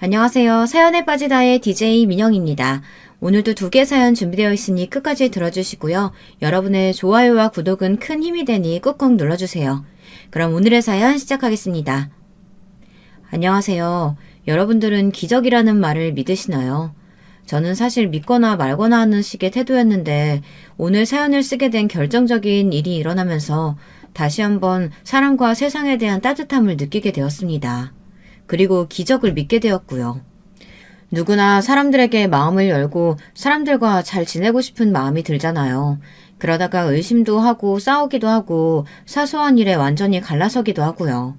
안녕하세요. 사연에 빠지다의 DJ 민영입니다. 오늘도 2개 사연 준비되어 있으니 끝까지 들어주시고요. 여러분의 좋아요와 구독은 큰 힘이 되니 꾹꾹 눌러주세요. 그럼 오늘의 사연 시작하겠습니다. 안녕하세요. 여러분들은 기적이라는 말을 믿으시나요? 저는 사실 믿거나 말거나 하는 식의 태도였는데 오늘 사연을 쓰게 된 결정적인 일이 일어나면서 다시 한번 사람과 세상에 대한 따뜻함을 느끼게 되었습니다. 그리고 기적을 믿게 되었고요. 누구나 사람들에게 마음을 열고 사람들과 잘 지내고 싶은 마음이 들잖아요. 그러다가 의심도 하고 싸우기도 하고 사소한 일에 완전히 갈라서기도 하고요.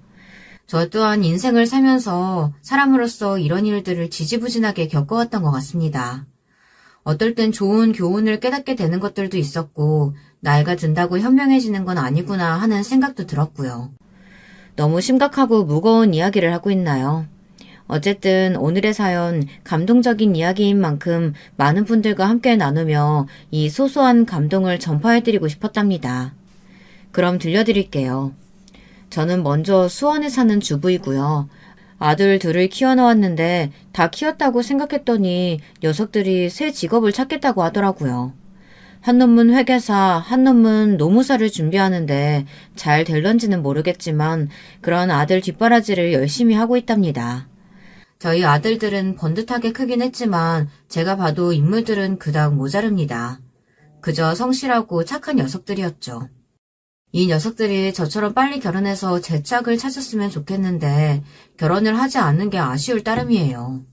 저 또한 인생을 살면서 사람으로서 이런 일들을 지지부진하게 겪어왔던 것 같습니다. 어떨 땐 좋은 교훈을 깨닫게 되는 것들도 있었고 나이가 든다고 현명해지는 건 아니구나 하는 생각도 들었고요. 너무 심각하고 무거운 이야기를 하고 있나요? 어쨌든 오늘의 사연 감동적인 이야기인 만큼 많은 분들과 함께 나누며 이 소소한 감동을 전파해드리고 싶었답니다. 그럼 들려드릴게요. 저는 먼저 수원에 사는 주부이고요. 아들 둘을 키워놓았는데 다 키웠다고 생각했더니 녀석들이 새 직업을 찾겠다고 하더라고요. 한 놈은 회계사, 한 놈은 노무사를 준비하는데 잘 될런지는 모르겠지만 그런 아들 뒷바라지를 열심히 하고 있답니다. 저희 아들들은 번듯하게 크긴 했지만 제가 봐도 인물들은 그닥 모자릅니다. 그저 성실하고 착한 녀석들이었죠. 이 녀석들이 저처럼 빨리 결혼해서 제 짝을 찾았으면 좋겠는데 결혼을 하지 않는 게 아쉬울 따름이에요.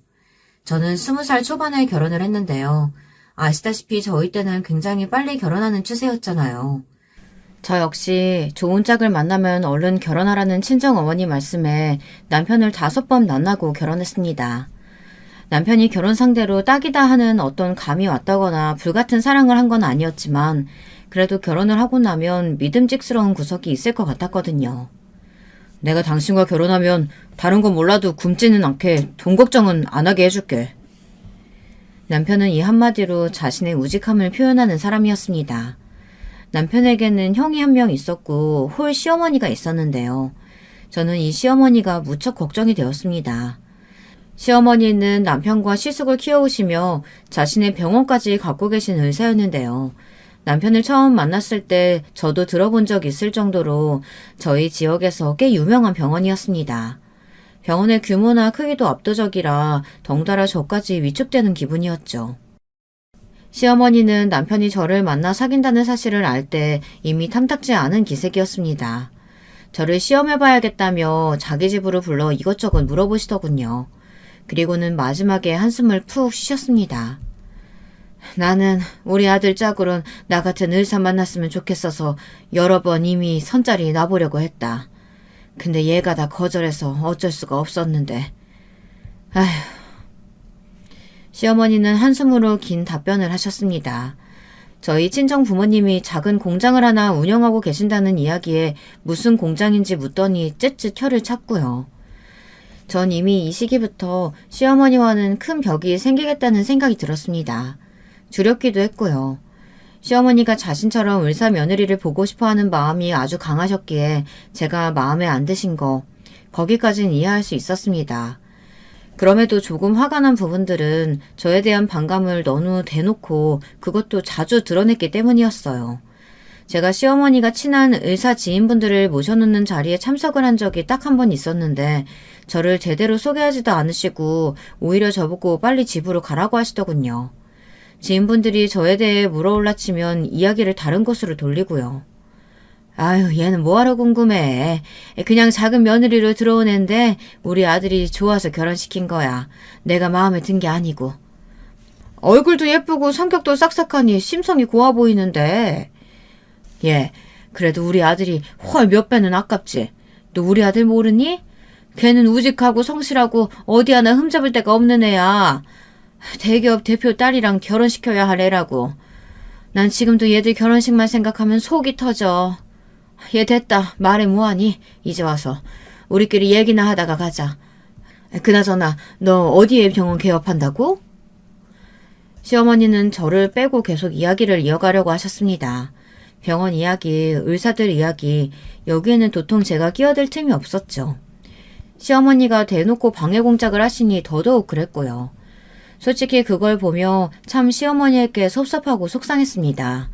저는 20살 초반에 결혼을 했는데요. 아시다시피 저희 때는 굉장히 빨리 결혼하는 추세였잖아요. 저 역시 좋은 짝을 만나면 얼른 결혼하라는 친정어머니 말씀에 남편을 5번 만나고 결혼했습니다. 남편이 결혼 상대로 딱이다 하는 어떤 감이 왔다거나 불같은 사랑을 한 건 아니었지만 그래도 결혼을 하고 나면 믿음직스러운 구석이 있을 것 같았거든요. 내가 당신과 결혼하면 다른 건 몰라도 굶지는 않게 돈 걱정은 안 하게 해줄게. 남편은 이 한마디로 자신의 우직함을 표현하는 사람이었습니다. 남편에게는 형이 한 명 있었고 홀 시어머니가 있었는데요. 저는 이 시어머니가 무척 걱정이 되었습니다. 시어머니는 남편과 시숙을 키워오시며 자신의 병원까지 갖고 계신 의사였는데요. 남편을 처음 만났을 때 저도 들어본 적 있을 정도로 저희 지역에서 꽤 유명한 병원이었습니다. 병원의 규모나 크기도 압도적이라 덩달아 저까지 위축되는 기분이었죠. 시어머니는 남편이 저를 만나 사귄다는 사실을 알 때 이미 탐탁지 않은 기색이었습니다. 저를 시험해봐야겠다며 자기 집으로 불러 이것저것 물어보시더군요. 그리고는 마지막에 한숨을 푹 쉬셨습니다. 나는 우리 아들 짝으론 나 같은 의사 만났으면 좋겠어서 여러 번 이미 선자리 놔보려고 했다. 근데 얘가 다 거절해서 어쩔 수가 없었는데. 아휴. 시어머니는 한숨으로 긴 답변을 하셨습니다. 저희 친정 부모님이 작은 공장을 하나 운영하고 계신다는 이야기에 무슨 공장인지 묻더니 쯧쯧 혀를 찼고요. 전 이미 이 시기부터 시어머니와는 큰 벽이 생기겠다는 생각이 들었습니다. 두렵기도 했고요. 시어머니가 자신처럼 의사 며느리를 보고 싶어하는 마음이 아주 강하셨기에 제가 마음에 안 드신 거, 거기까진 이해할 수 있었습니다. 그럼에도 조금 화가 난 부분들은 저에 대한 반감을 너무 대놓고 그것도 자주 드러냈기 때문이었어요. 제가 시어머니가 친한 의사 지인분들을 모셔놓는 자리에 참석을 한 적이 딱 한 번 있었는데 저를 제대로 소개하지도 않으시고 오히려 저보고 빨리 집으로 가라고 하시더군요. 지인분들이 저에 대해 물어올라치면 이야기를 다른 곳으로 돌리고요. 아유, 얘는 뭐하러 궁금해. 그냥 작은 며느리로 들어온 앤데 우리 아들이 좋아서 결혼시킨 거야. 내가 마음에 든 게 아니고. 얼굴도 예쁘고 성격도 싹싹하니 심성이 고와 보이는데. 예, 그래도 우리 아들이 헐 몇 배는 아깝지. 너 우리 아들 모르니? 걔는 우직하고 성실하고 어디 하나 흠잡을 데가 없는 애야. 대기업 대표 딸이랑 결혼시켜야 할 애라고. 난 지금도 얘들 결혼식만 생각하면 속이 터져. 얘 됐다. 말해 뭐하니? 이제 와서 우리끼리 얘기나 하다가 가자. 그나저나 너 어디에 병원 개업한다고? 시어머니는 저를 빼고 계속 이야기를 이어가려고 하셨습니다. 병원 이야기, 의사들 이야기, 여기에는 도통 제가 끼어들 틈이 없었죠. 시어머니가 대놓고 방해 공작을 하시니 더더욱 그랬고요. 솔직히 그걸 보며 참 시어머니에게 섭섭하고 속상했습니다.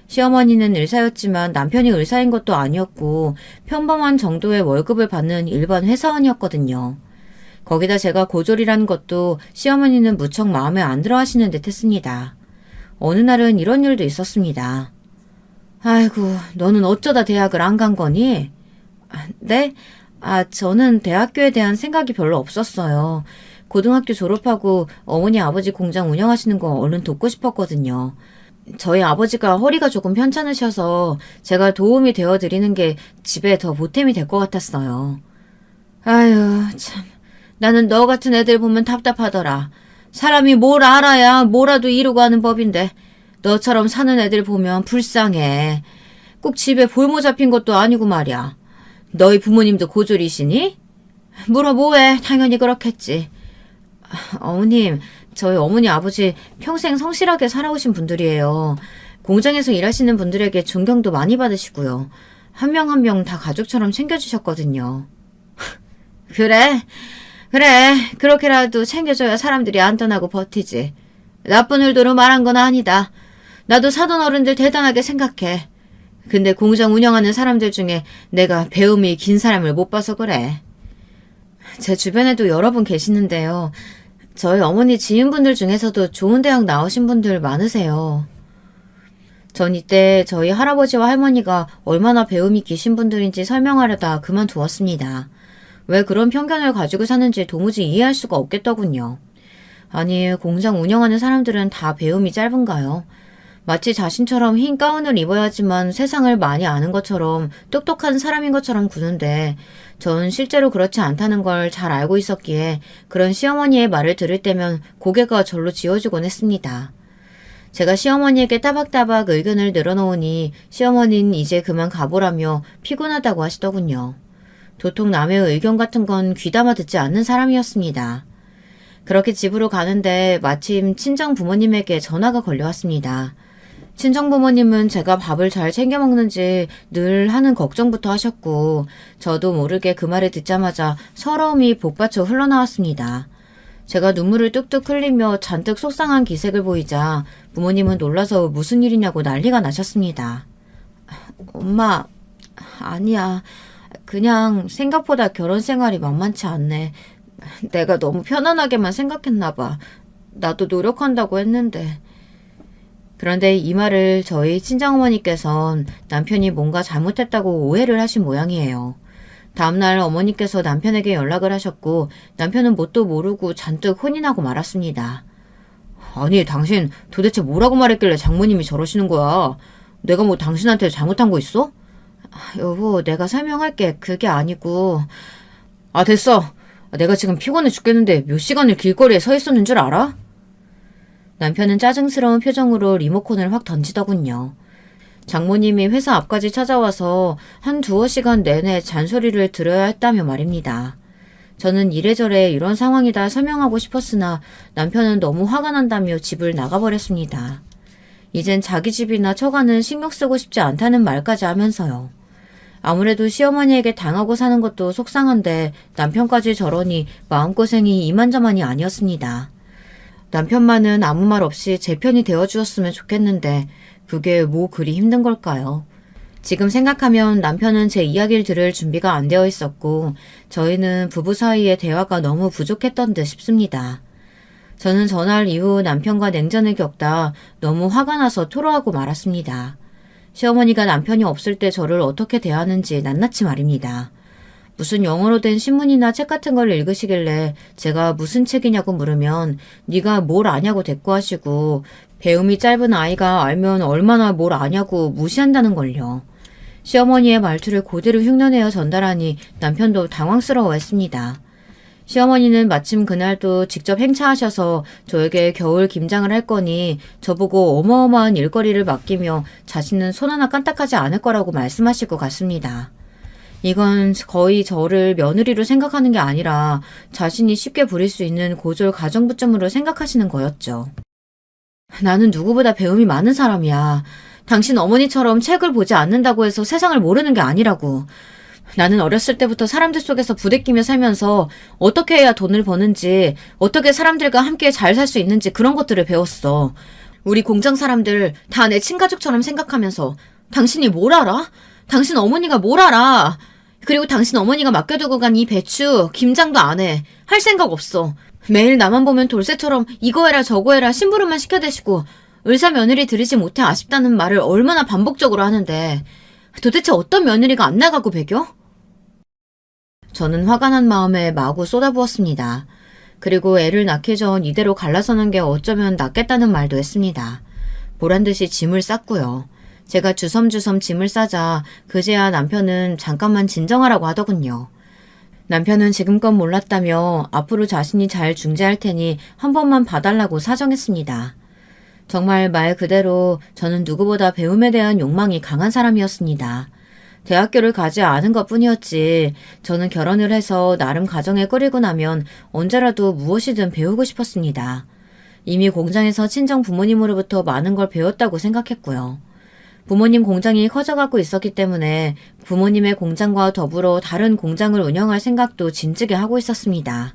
시어머니는 의사였지만 남편이 의사인 것도 아니었고 평범한 정도의 월급을 받는 일반 회사원이었거든요. 거기다 제가 고졸이라는 것도 시어머니는 무척 마음에 안 들어 하시는 듯 했습니다. 어느 날은 이런 일도 있었습니다. 아이고, 너는 어쩌다 대학을 안 간 거니? 네? 저는 대학교에 대한 생각이 별로 없었어요. 고등학교 졸업하고 어머니 아버지 공장 운영하시는 거 얼른 돕고 싶었거든요. 저희 아버지가 허리가 조금 편찮으셔서 제가 도움이 되어드리는 게 집에 더 보탬이 될 것 같았어요. 아유, 참. 나는 너 같은 애들 보면 답답하더라. 사람이 뭘 알아야 뭐라도 이루고 하는 법인데 너처럼 사는 애들 보면 불쌍해. 꼭 집에 볼모 잡힌 것도 아니고 말이야. 너희 부모님도 고졸이시니? 물어 뭐해. 당연히 그렇겠지. 어머님, 저희 어머니 아버지 평생 성실하게 살아오신 분들이에요. 공장에서 일하시는 분들에게 존경도 많이 받으시고요. 한 명 한 명 다 가족처럼 챙겨주셨거든요. 그래, 그렇게라도 챙겨줘야 사람들이 안전하고 버티지. 나쁜 의도로 말한 건 아니다. 나도 사돈 어른들 대단하게 생각해. 근데 공장 운영하는 사람들 중에 내가 배움이 긴 사람을 못 봐서 그래. 제 주변에도 여러 분 계시는데요. 저희 어머니 지인분들 중에서도 좋은 대학 나오신 분들 많으세요. 전 이때 저희 할아버지와 할머니가 얼마나 배움이 기신 분들인지 설명하려다 그만두었습니다. 왜 그런 편견을 가지고 사는지 도무지 이해할 수가 없겠더군요. 아니, 공장 운영하는 사람들은 다 배움이 짧은가요? 마치 자신처럼 흰 가운을 입어야지만 세상을 많이 아는 것처럼 똑똑한 사람인 것처럼 구는데 전 실제로 그렇지 않다는 걸 잘 알고 있었기에 그런 시어머니의 말을 들을 때면 고개가 절로 지어지곤 했습니다. 제가 시어머니에게 따박따박 의견을 늘어놓으니 시어머니는 이제 그만 가보라며 피곤하다고 하시더군요. 도통 남의 의견 같은 건 귀담아 듣지 않는 사람이었습니다. 그렇게 집으로 가는데 마침 친정 부모님에게 전화가 걸려왔습니다. 친정 부모님은 제가 밥을 잘 챙겨 먹는지 늘 하는 걱정부터 하셨고 저도 모르게 그 말을 듣자마자 서러움이 복받쳐 흘러나왔습니다. 제가 눈물을 뚝뚝 흘리며 잔뜩 속상한 기색을 보이자 부모님은 놀라서 무슨 일이냐고 난리가 나셨습니다. 엄마, 아니야. 그냥 생각보다 결혼 생활이 만만치 않네. 내가 너무 편안하게만 생각했나 봐. 나도 노력한다고 했는데. 그런데 이 말을 저희 친정어머니께선 남편이 뭔가 잘못했다고 오해를 하신 모양이에요. 다음날 어머니께서 남편에게 연락을 하셨고 남편은 뭣도 모르고 잔뜩 혼이 나고 말았습니다. 아니, 당신 도대체 뭐라고 말했길래 장모님이 저러시는 거야? 내가 뭐 당신한테 잘못한 거 있어? 여보, 내가 설명할게. 그게 아니고. 됐어. 내가 지금 피곤해 죽겠는데 몇 시간을 길거리에 서 있었는 줄 알아? 남편은 짜증스러운 표정으로 리모컨을 확 던지더군요. 장모님이 회사 앞까지 찾아와서 한 두어 시간 내내 잔소리를 들어야 했다며 말입니다. 저는 이래저래 이런 상황이다 설명하고 싶었으나 남편은 너무 화가 난다며 집을 나가버렸습니다. 이젠 자기 집이나 처가는 신경 쓰고 싶지 않다는 말까지 하면서요. 아무래도 시어머니에게 당하고 사는 것도 속상한데 남편까지 저러니 마음고생이 이만저만이 아니었습니다. 남편만은 아무 말 없이 제 편이 되어주었으면 좋겠는데 그게 뭐 그리 힘든 걸까요? 지금 생각하면 남편은 제 이야기를 들을 준비가 안 되어 있었고 저희는 부부 사이의 대화가 너무 부족했던 듯 싶습니다. 저는 전날 이후 남편과 냉전을 겪다 너무 화가 나서 토로하고 말았습니다. 시어머니가 남편이 없을 때 저를 어떻게 대하는지 낱낱이 말입니다. 무슨 영어로 된 신문이나 책 같은 걸 읽으시길래 제가 무슨 책이냐고 물으면 네가 뭘 아냐고 대꾸하시고 배움이 짧은 아이가 알면 얼마나 뭘 아냐고 무시한다는 걸요. 시어머니의 말투를 그대로 흉내내어 전달하니 남편도 당황스러워했습니다. 시어머니는 마침 그날도 직접 행차하셔서 저에게 겨울 김장을 할 거니 저보고 어마어마한 일거리를 맡기며 자신은 손 하나 까딱하지 않을 거라고 말씀하시고 갔습니다. 이건 거의 저를 며느리로 생각하는 게 아니라 자신이 쉽게 부릴 수 있는 고졸 가정부점으로 생각하시는 거였죠. 나는 누구보다 배움이 많은 사람이야. 당신 어머니처럼 책을 보지 않는다고 해서 세상을 모르는 게 아니라고. 나는 어렸을 때부터 사람들 속에서 부대끼며 살면서 어떻게 해야 돈을 버는지, 어떻게 사람들과 함께 잘 살 수 있는지 그런 것들을 배웠어. 우리 공장 사람들 다 내 친가족처럼 생각하면서 당신이 뭘 알아? 당신 어머니가 뭘 알아? 그리고 당신 어머니가 맡겨두고 간 이 배추, 김장도 안 해. 할 생각 없어. 매일 나만 보면 돌쇠처럼 이거 해라 저거 해라 심부름만 시켜대시고 의사 며느리 들이지 못해 아쉽다는 말을 얼마나 반복적으로 하는데 도대체 어떤 며느리가 안 나가고 배겨? 저는 화가 난 마음에 마구 쏟아부었습니다. 그리고 애를 낳기 전 이대로 갈라서는 게 어쩌면 낫겠다는 말도 했습니다. 보란듯이 짐을 쌌고요. 제가 주섬주섬 짐을 싸자 그제야 남편은 잠깐만 진정하라고 하더군요. 남편은 지금껏 몰랐다며 앞으로 자신이 잘 중재할 테니 한 번만 봐달라고 사정했습니다. 정말 말 그대로 저는 누구보다 배움에 대한 욕망이 강한 사람이었습니다. 대학교를 가지 않은 것 뿐이었지 저는 결혼을 해서 나름 가정을 꾸리고 나면 언제라도 무엇이든 배우고 싶었습니다. 이미 공장에서 친정 부모님으로부터 많은 걸 배웠다고 생각했고요. 부모님 공장이 커져가고 있었기 때문에 부모님의 공장과 더불어 다른 공장을 운영할 생각도 진즉에 하고 있었습니다.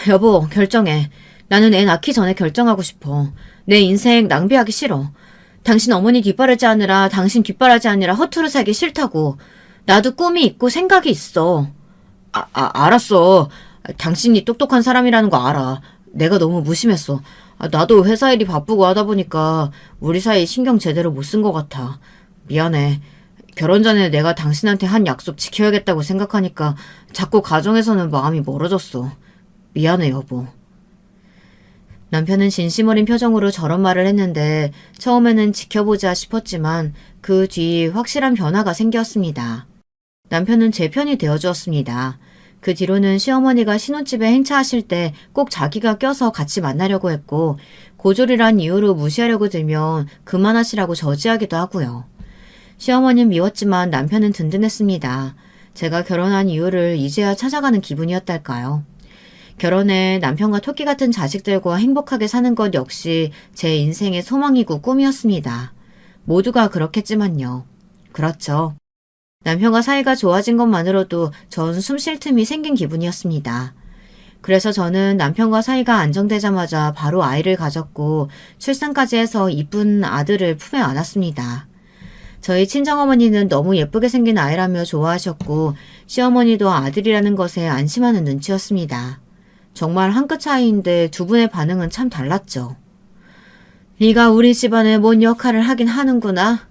여보, 결정해. 나는 애 낳기 전에 결정하고 싶어. 내 인생 낭비하기 싫어. 당신 어머니 뒷바라지 하느라 당신 뒷바라지 하느라 허투루 살기 싫다고. 나도 꿈이 있고 생각이 있어. 알았어. 당신이 똑똑한 사람이라는 거 알아. 내가 너무 무심했어. 나도 회사 일이 바쁘고 하다 보니까 우리 사이 신경 제대로 못 쓴 것 같아. 미안해. 결혼 전에 내가 당신한테 한 약속 지켜야겠다고 생각하니까 자꾸 가정에서는 마음이 멀어졌어. 미안해, 여보. 남편은 진심 어린 표정으로 저런 말을 했는데 처음에는 지켜보자 싶었지만 그 뒤 확실한 변화가 생겼습니다. 남편은 제 편이 되어주었습니다. 그 뒤로는 시어머니가 신혼집에 행차하실 때 꼭 자기가 껴서 같이 만나려고 했고 고졸이란 이유로 무시하려고 들면 그만하시라고 저지하기도 하고요. 시어머니는 미웠지만 남편은 든든했습니다. 제가 결혼한 이유를 이제야 찾아가는 기분이었달까요. 결혼해 남편과 토끼 같은 자식들과 행복하게 사는 것 역시 제 인생의 소망이고 꿈이었습니다. 모두가 그렇겠지만요. 그렇죠. 남편과 사이가 좋아진 것만으로도 전 숨 쉴 틈이 생긴 기분이었습니다. 그래서 저는 남편과 사이가 안정되자마자 바로 아이를 가졌고 출산까지 해서 이쁜 아들을 품에 안았습니다. 저희 친정어머니는 너무 예쁘게 생긴 아이라며 좋아하셨고 시어머니도 아들이라는 것에 안심하는 눈치였습니다. 정말 한 끗 차이인데 두 분의 반응은 참 달랐죠. 네가 우리 집안에 뭔 역할을 하긴 하는구나.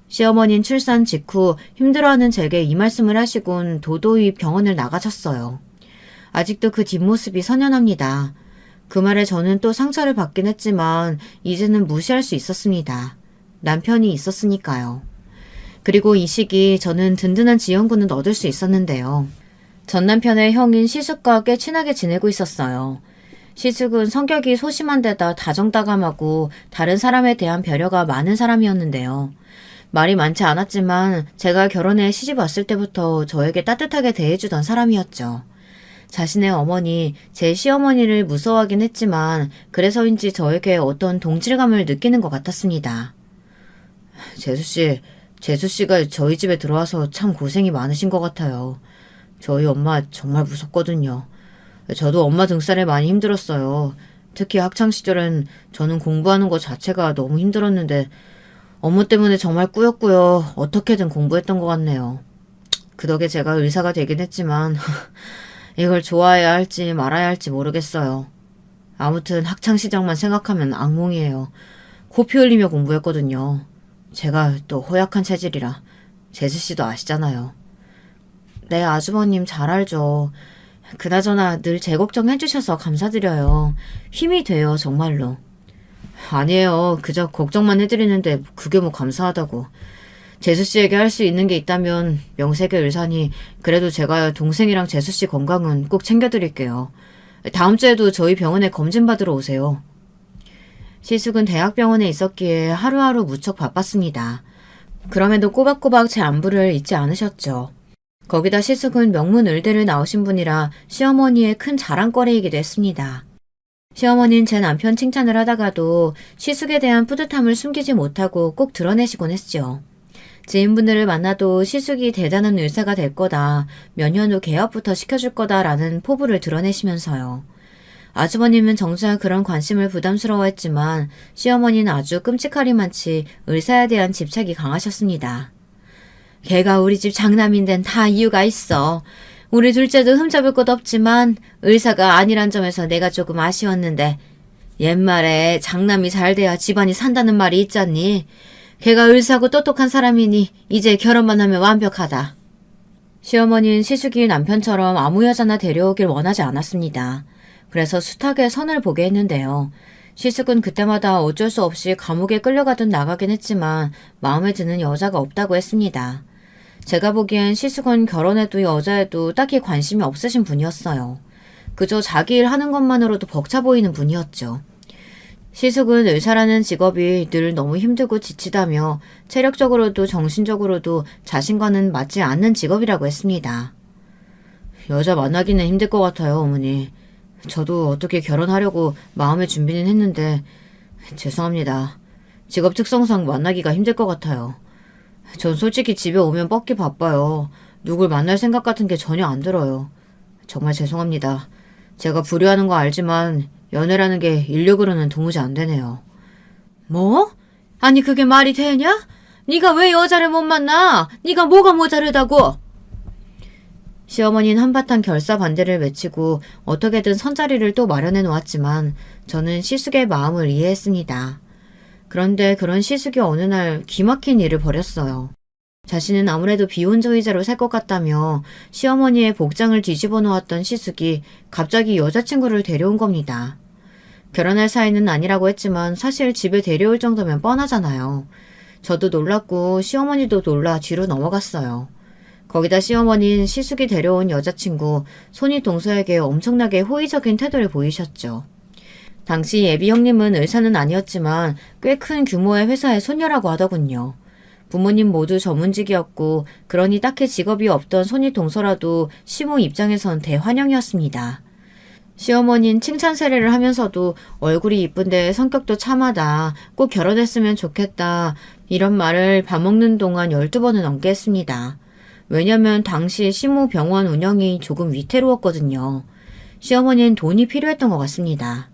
시어머니는 출산 직후 힘들어하는 제게 이 말씀을 하시곤 도도히 병원을 나가셨어요. 아직도 그 뒷모습이 선연합니다. 그 말에 저는 또 상처를 받긴 했지만 이제는 무시할 수 있었습니다. 남편이 있었으니까요. 그리고 이 시기 저는 든든한 지원군을 얻을 수 있었는데요. 전 남편의 형인 시숙과 꽤 친하게 지내고 있었어요. 시숙은 성격이 소심한 데다 다정다감하고 다른 사람에 대한 배려가 많은 사람이었는데요. 말이 많지 않았지만 제가 결혼해 시집 왔을 때부터 저에게 따뜻하게 대해주던 사람이었죠. 자신의 어머니, 제 시어머니를 무서워하긴 했지만 그래서인지 저에게 어떤 동질감을 느끼는 것 같았습니다. 재수씨가 저희 집에 들어와서 참 고생이 많으신 것 같아요. 저희 엄마 정말 무섭거든요. 저도 엄마 등살에 많이 힘들었어요. 특히 학창시절엔 저는 공부하는 것 자체가 너무 힘들었는데 업무 때문에 정말 꾸역꾸역 어떻게든 공부했던 것 같네요. 그 덕에 제가 의사가 되긴 했지만 이걸 좋아해야 할지 말아야 할지 모르겠어요. 아무튼 학창시절만 생각하면 악몽이에요. 코피 흘리며 공부했거든요. 제가 또 허약한 체질이라 재수씨도 아시잖아요. 네, 아주버님 잘 알죠. 그나저나 늘 제 걱정 해주셔서 감사드려요. 힘이 돼요, 정말로. 아니에요. 그저 걱정만 해드리는데 그게 뭐 감사하다고. 재수씨에게 할 수 있는 게 있다면 명색의 의사니 그래도 제가 동생이랑 재수씨 건강은 꼭 챙겨드릴게요. 다음 주에도 저희 병원에 검진받으러 오세요. 시숙은 대학병원에 있었기에 하루하루 무척 바빴습니다. 그럼에도 꼬박꼬박 제 안부를 잊지 않으셨죠. 거기다 시숙은 명문의대를 나오신 분이라 시어머니의 큰 자랑거리이기도 했습니다. 시어머니는 제 남편 칭찬을 하다가도 시숙에 대한 뿌듯함을 숨기지 못하고 꼭 드러내시곤 했죠. 지인분들을 만나도 시숙이 대단한 의사가 될 거다. 몇 년 후 개업부터 시켜줄 거다라는 포부를 드러내시면서요. 아주버님은 정작 그런 관심을 부담스러워했지만 시어머니는 아주 끔찍하리만치 의사에 대한 집착이 강하셨습니다. 걔가 우리 집 장남인 데는 다 이유가 있어. 우리 둘째도 흠잡을 것 없지만 의사가 아니란 점에서 내가 조금 아쉬웠는데 옛말에 장남이 잘 돼야 집안이 산다는 말이 있잖니. 걔가 의사고 똑똑한 사람이니 이제 결혼만 하면 완벽하다. 시어머니는 시숙이 남편처럼 아무 여자나 데려오길 원하지 않았습니다. 그래서 숱하게 선을 보게 했는데요. 시숙은 그때마다 어쩔 수 없이 감옥에 끌려가든 나가긴 했지만 마음에 드는 여자가 없다고 했습니다. 제가 보기엔 시숙은 결혼해도 여자에도 딱히 관심이 없으신 분이었어요. 그저 자기 일 하는 것만으로도 벅차 보이는 분이었죠. 시숙은 의사라는 직업이 늘 너무 힘들고 지치다며 체력적으로도 정신적으로도 자신과는 맞지 않는 직업이라고 했습니다. 여자 만나기는 힘들 것 같아요, 어머니. 저도 어떻게 결혼하려고 마음의 준비는 했는데 죄송합니다. 직업 특성상 만나기가 힘들 것 같아요. 전 솔직히 집에 오면 뻗기 바빠요. 누굴 만날 생각 같은 게 전혀 안 들어요. 정말 죄송합니다. 제가 불효하는 거 알지만 연애라는 게 인력으로는 도무지 안 되네요. 뭐? 아니 그게 말이 되냐? 네가 왜 여자를 못 만나? 네가 뭐가 모자르다고? 시어머니는 한바탕 결사반대를 외치고 어떻게든 선자리를 또 마련해 놓았지만 저는 시숙의 마음을 이해했습니다. 그런데 그런 시숙이 어느 날 기막힌 일을 벌였어요. 자신은 아무래도 비혼주의자로 살 것 같다며 시어머니의 복장을 뒤집어 놓았던 시숙이 갑자기 여자친구를 데려온 겁니다. 결혼할 사이는 아니라고 했지만 사실 집에 데려올 정도면 뻔하잖아요. 저도 놀랐고 시어머니도 놀라 뒤로 넘어갔어요. 거기다 시어머니는 시숙이 데려온 여자친구 손이 동서에게 엄청나게 호의적인 태도를 보이셨죠. 당시 예비 형님은 의사는 아니었지만 꽤 큰 규모의 회사의 손녀라고 하더군요. 부모님 모두 전문직이었고 그러니 딱히 직업이 없던 손이 동서라도 시모 입장에선 대환영이었습니다. 시어머니는 칭찬 세례를 하면서도 얼굴이 이쁜데 성격도 참하다, 꼭 결혼했으면 좋겠다 이런 말을 밥 먹는 동안 12번은 넘게 했습니다. 왜냐면 당시 시모 병원 운영이 조금 위태로웠거든요. 시어머니는 돈이 필요했던 것 같습니다.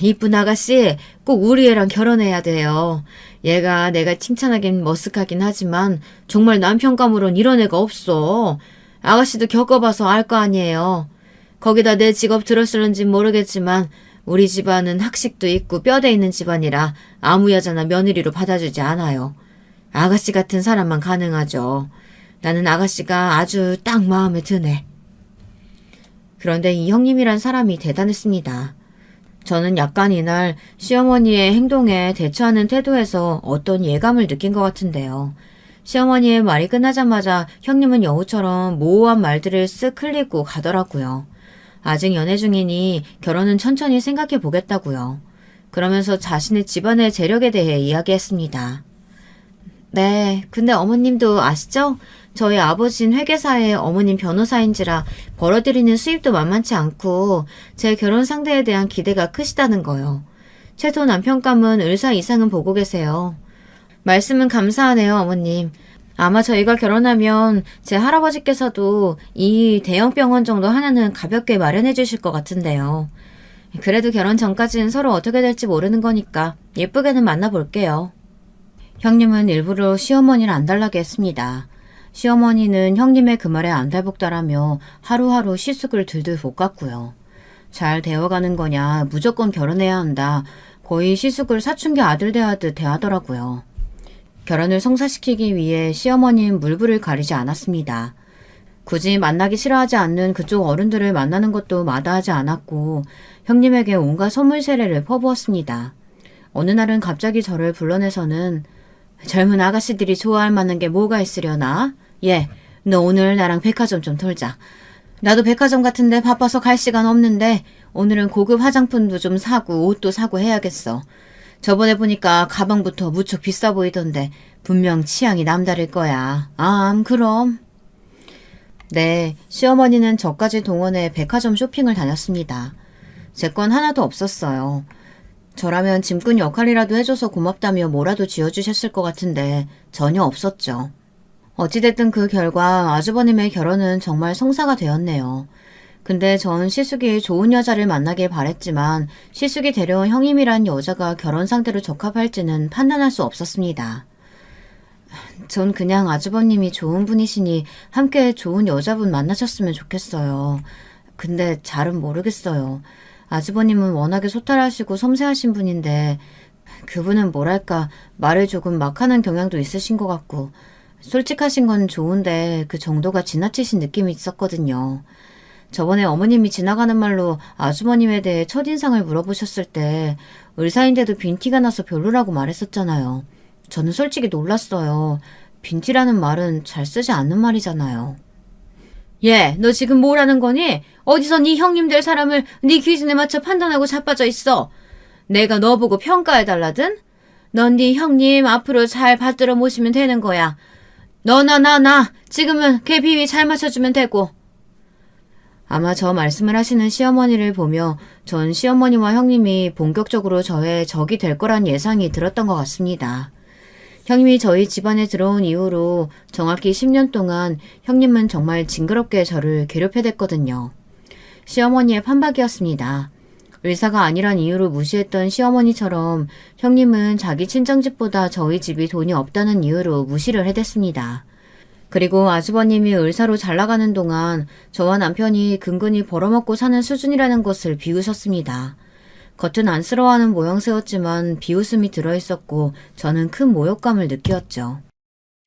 이쁜 아가씨, 꼭 우리 애랑 결혼해야 돼요. 얘가 내가 칭찬하긴 머쓱하긴 하지만 정말 남편감으론 이런 애가 없어. 아가씨도 겪어봐서 알 거 아니에요. 거기다 내 직업 들었을는지 모르겠지만 우리 집안은 학식도 있고 뼈대 있는 집안이라 아무 여자나 며느리로 받아주지 않아요. 아가씨 같은 사람만 가능하죠. 나는 아가씨가 아주 딱 마음에 드네. 그런데 이 형님이란 사람이 대단했습니다. 저는 약간 이날 시어머니의 행동에 대처하는 태도에서 어떤 예감을 느낀 것 같은데요. 시어머니의 말이 끝나자마자 형님은 여우처럼 모호한 말들을 쓱 흘리고 가더라고요. 아직 연애 중이니 결혼은 천천히 생각해 보겠다고요. 그러면서 자신의 집안의 재력에 대해 이야기했습니다. 네, 근데 어머님도 아시죠? 저희 아버지는 회계사에 어머님 변호사인지라 벌어들이는 수입도 만만치 않고 제 결혼 상대에 대한 기대가 크시다는 거요. 최소 남편감은 의사 이상은 보고 계세요. 말씀은 감사하네요, 어머님. 아마 저희가 결혼하면 제 할아버지께서도 이 대형 병원 정도 하나는 가볍게 마련해 주실 것 같은데요. 그래도 결혼 전까지는 서로 어떻게 될지 모르는 거니까 예쁘게는 만나볼게요. 형님은 일부러 시어머니를 안달나게 했습니다. 시어머니는 형님의 그 말에 안달복달하며 하루하루 시숙을 들들 볶았고요. 잘 되어가는 거냐, 무조건 결혼해야 한다. 거의 시숙을 사춘기 아들 대하듯 대하더라고요. 결혼을 성사시키기 위해 시어머니는 물불을 가리지 않았습니다. 굳이 만나기 싫어하지 않는 그쪽 어른들을 만나는 것도 마다하지 않았고 형님에게 온갖 선물 세례를 퍼부었습니다. 어느 날은 갑자기 저를 불러내서는 젊은 아가씨들이 좋아할 만한 게 뭐가 있으려나? 예, 너 오늘 나랑 백화점 좀 돌자. 나도 백화점 같은데 바빠서 갈 시간 없는데 오늘은 고급 화장품도 좀 사고 옷도 사고 해야겠어. 저번에 보니까 가방부터 무척 비싸 보이던데 분명 취향이 남다를 거야. 그럼. 네, 시어머니는 저까지 동원해 백화점 쇼핑을 다녔습니다. 제 건 하나도 없었어요. 저라면 짐꾼 역할이라도 해줘서 고맙다며 뭐라도 지어주셨을 것 같은데 전혀 없었죠. 어찌됐든 그 결과 아주버님의 결혼은 정말 성사가 되었네요. 근데 전 시숙이 좋은 여자를 만나길 바랬지만 시숙이 데려온 형님이란 여자가 결혼 상대로 적합할지는 판단할 수 없었습니다. 전 그냥 아주버님이 좋은 분이시니 함께 좋은 여자분 만나셨으면 좋겠어요. 근데 잘은 모르겠어요. 아주버님은 워낙에 소탈하시고 섬세하신 분인데 그분은 뭐랄까 말을 조금 막 하는 경향도 있으신 것 같고 솔직하신 건 좋은데 그 정도가 지나치신 느낌이 있었거든요. 저번에 어머님이 지나가는 말로 아주버님에 대해 첫인상을 물어보셨을 때 의사인데도 빈티가 나서 별로라고 말했었잖아요. 저는 솔직히 놀랐어요. 빈티라는 말은 잘 쓰지 않는 말이잖아요. 얘, 너 지금 뭐라는 거니? 어디서 네 형님 될 사람을 네 기준에 맞춰 판단하고 자빠져 있어. 내가 너 보고 평가해달라든? 넌 네 형님 앞으로 잘 받들어 모시면 되는 거야. 너나 나 지금은 걔 비위 잘 맞춰주면 되고. 아마 저 말씀을 하시는 시어머니를 보며 전 시어머니와 형님이 본격적으로 저의 적이 될 거란 예상이 들었던 것 같습니다. 형님이 저희 집안에 들어온 이후로 정확히 10년 동안 형님은 정말 징그럽게 저를 괴롭혀댔거든요. 시어머니의 판박이었습니다. 의사가 아니란 이유로 무시했던 시어머니처럼 형님은 자기 친정집보다 저희 집이 돈이 없다는 이유로 무시를 해댔습니다. 그리고 아주버님이 의사로 잘 나가는 동안 저와 남편이 근근히 벌어먹고 사는 수준이라는 것을 비우셨습니다. 겉은 안쓰러워하는 모양새였지만 비웃음이 들어있었고 저는 큰 모욕감을 느꼈죠.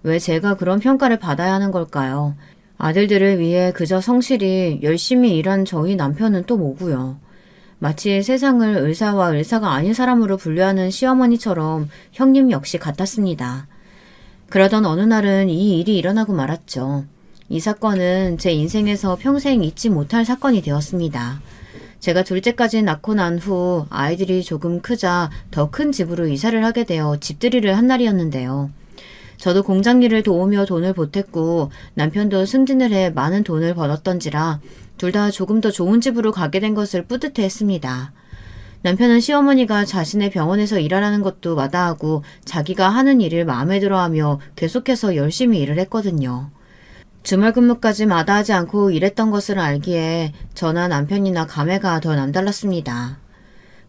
왜 제가 그런 평가를 받아야 하는 걸까요? 아들들을 위해 그저 성실히 열심히 일한 저희 남편은 또 뭐고요. 마치 세상을 의사와 의사가 아닌 사람으로 분류하는 시어머니처럼 형님 역시 같았습니다. 그러던 어느 날은 이 일이 일어나고 말았죠. 이 사건은 제 인생에서 평생 잊지 못할 사건이 되었습니다. 제가 둘째까지 낳고 난 후 아이들이 조금 크자 더 큰 집으로 이사를 하게 되어 집들이를 한 날이었는데요. 저도 공장 일을 도우며 돈을 보탰고 남편도 승진을 해 많은 돈을 벌었던지라 둘 다 조금 더 좋은 집으로 가게 된 것을 뿌듯해했습니다. 남편은 시어머니가 자신의 병원에서 일하라는 것도 마다하고 자기가 하는 일을 마음에 들어하며 계속해서 열심히 일을 했거든요. 주말 근무까지 마다하지 않고 일했던 것을 알기에 저나 남편이나 감회가 더 남달랐습니다.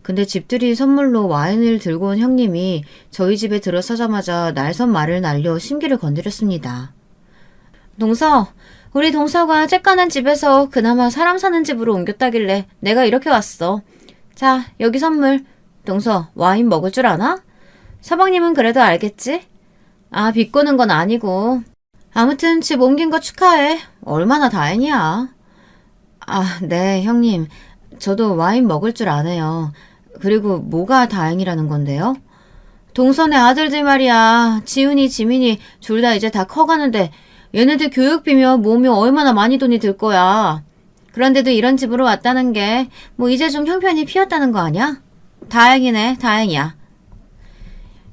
근데 집들이 선물로 와인을 들고 온 형님이 저희 집에 들어서자마자 날선 말을 날려 심기를 건드렸습니다. 동서, 우리 동서가 쬐깐한 집에서 그나마 사람 사는 집으로 옮겼다길래 내가 이렇게 왔어. 자, 여기 선물. 동서, 와인 먹을 줄 아나? 서방님은 그래도 알겠지? 아, 비꼬는 건 아니고. 아무튼 집 옮긴 거 축하해. 얼마나 다행이야. 아, 네, 형님. 저도 와인 먹을 줄 아네요. 그리고 뭐가 다행이라는 건데요? 동선의 아들들 말이야. 지훈이, 지민이 둘 다 이제 다 커가는데 얘네들 교육비며 뭐며 얼마나 많이 돈이 들 거야. 그런데도 이런 집으로 왔다는 게 뭐 이제 좀 형편이 피었다는 거 아니야? 다행이네, 다행이야.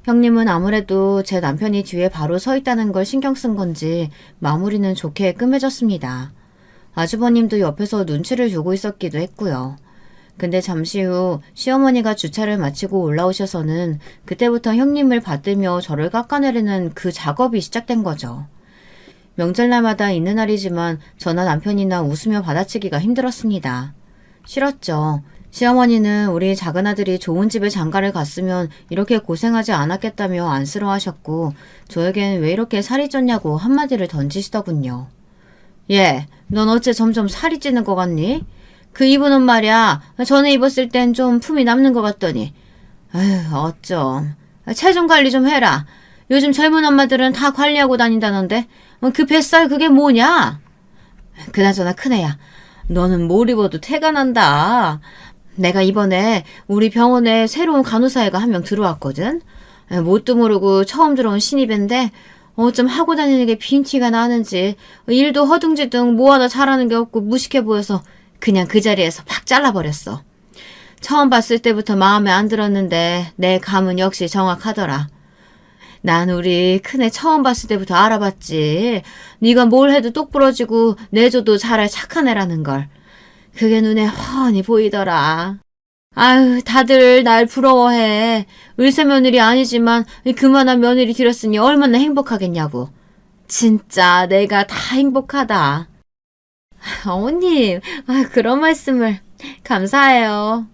형님은 아무래도 제 남편이 뒤에 바로 서 있다는 걸 신경 쓴 건지 마무리는 좋게 끝맺었습니다. 아주버님도 옆에서 눈치를 주고 있었기도 했고요. 근데 잠시 후 시어머니가 주차를 마치고 올라오셔서는 그때부터 형님을 받들며 저를 깎아내리는 그 작업이 시작된 거죠. 명절날마다 있는 날이지만 저나 남편이나 웃으며 받아치기가 힘들었습니다. 싫었죠. 시어머니는 우리 작은아들이 좋은 집에 장가를 갔으면 이렇게 고생하지 않았겠다며 안쓰러워하셨고 저에겐 왜 이렇게 살이 쪘냐고 한마디를 던지시더군요. 얘, 넌 어째 점점 살이 찌는 것 같니? 그 입은 옷 말이야. 전에 입었을 땐 좀 품이 남는 것 같더니. 아휴, 어쩜. 체중 관리 좀 해라. 요즘 젊은 엄마들은 다 관리하고 다닌다는데 그 뱃살 그게 뭐냐? 그나저나 큰애야. 너는 뭘 입어도 태가 난다. 내가 이번에 우리 병원에 새로운 간호사애가 한 명 들어왔거든. 뭣도 모르고 처음 들어온 신입인데 어쩜 하고 다니는 게 빈티가 나는지 일도 허둥지둥 뭐 하나 잘하는 게 없고 무식해 보여서 그냥 그 자리에서 팍 잘라버렸어. 처음 봤을 때부터 마음에 안 들었는데 내 감은 역시 정확하더라. 난 우리 큰애 처음 봤을 때부터 알아봤지. 네가 뭘 해도 똑부러지고 내줘도 잘할 착한 애라는 걸. 그게 눈에 훤히 보이더라. 아유, 다들 날 부러워해. 을세 며느리 아니지만 그만한 며느리 들였으니 얼마나 행복하겠냐고. 진짜 내가 다 행복하다. 어머님, 그런 말씀을. 감사해요.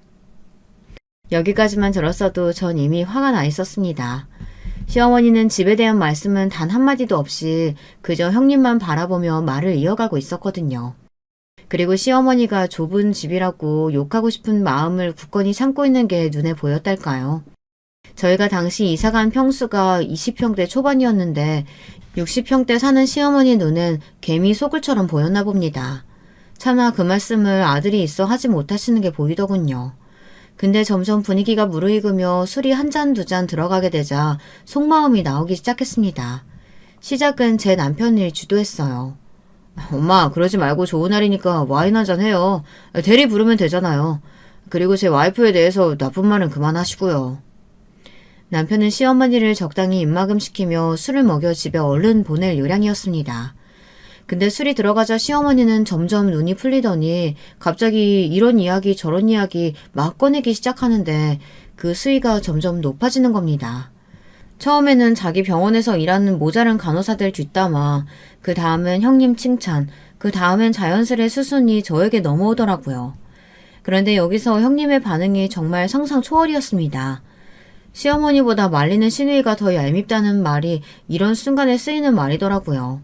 여기까지만 들었어도 전 이미 화가 나 있었습니다. 시어머니는 집에 대한 말씀은 단 한마디도 없이 그저 형님만 바라보며 말을 이어가고 있었거든요. 그리고 시어머니가 좁은 집이라고 욕하고 싶은 마음을 굳건히 참고 있는 게 눈에 보였달까요? 저희가 당시 이사간 평수가 20평대 초반이었는데 60평대 사는 시어머니 눈엔 개미 소굴처럼 보였나 봅니다. 차마 그 말씀을 아들이 있어 하지 못하시는 게 보이더군요. 근데 점점 분위기가 무르익으며 술이 한 잔 두 잔 들어가게 되자 속마음이 나오기 시작했습니다. 시작은 제 남편이 주도했어요. 엄마, 그러지 말고 좋은 날이니까 와인 한잔 해요. 대리 부르면 되잖아요. 그리고 제 와이프에 대해서 나쁜 말은 그만하시고요. 남편은 시어머니를 적당히 입막음시키며 술을 먹여 집에 얼른 보낼 요량이었습니다. 근데 술이 들어가자 시어머니는 점점 눈이 풀리더니 갑자기 이런 이야기 저런 이야기 막 꺼내기 시작하는데 그 수위가 점점 높아지는 겁니다. 처음에는 자기 병원에서 일하는 모자란 간호사들 뒷담화, 그 다음은 형님 칭찬, 그 다음엔 자연스레 수순이 저에게 넘어오더라고요. 그런데 여기서 형님의 반응이 정말 상상 초월이었습니다. 시어머니보다 말리는 시누이가 더 얄밉다는 말이 이런 순간에 쓰이는 말이더라고요.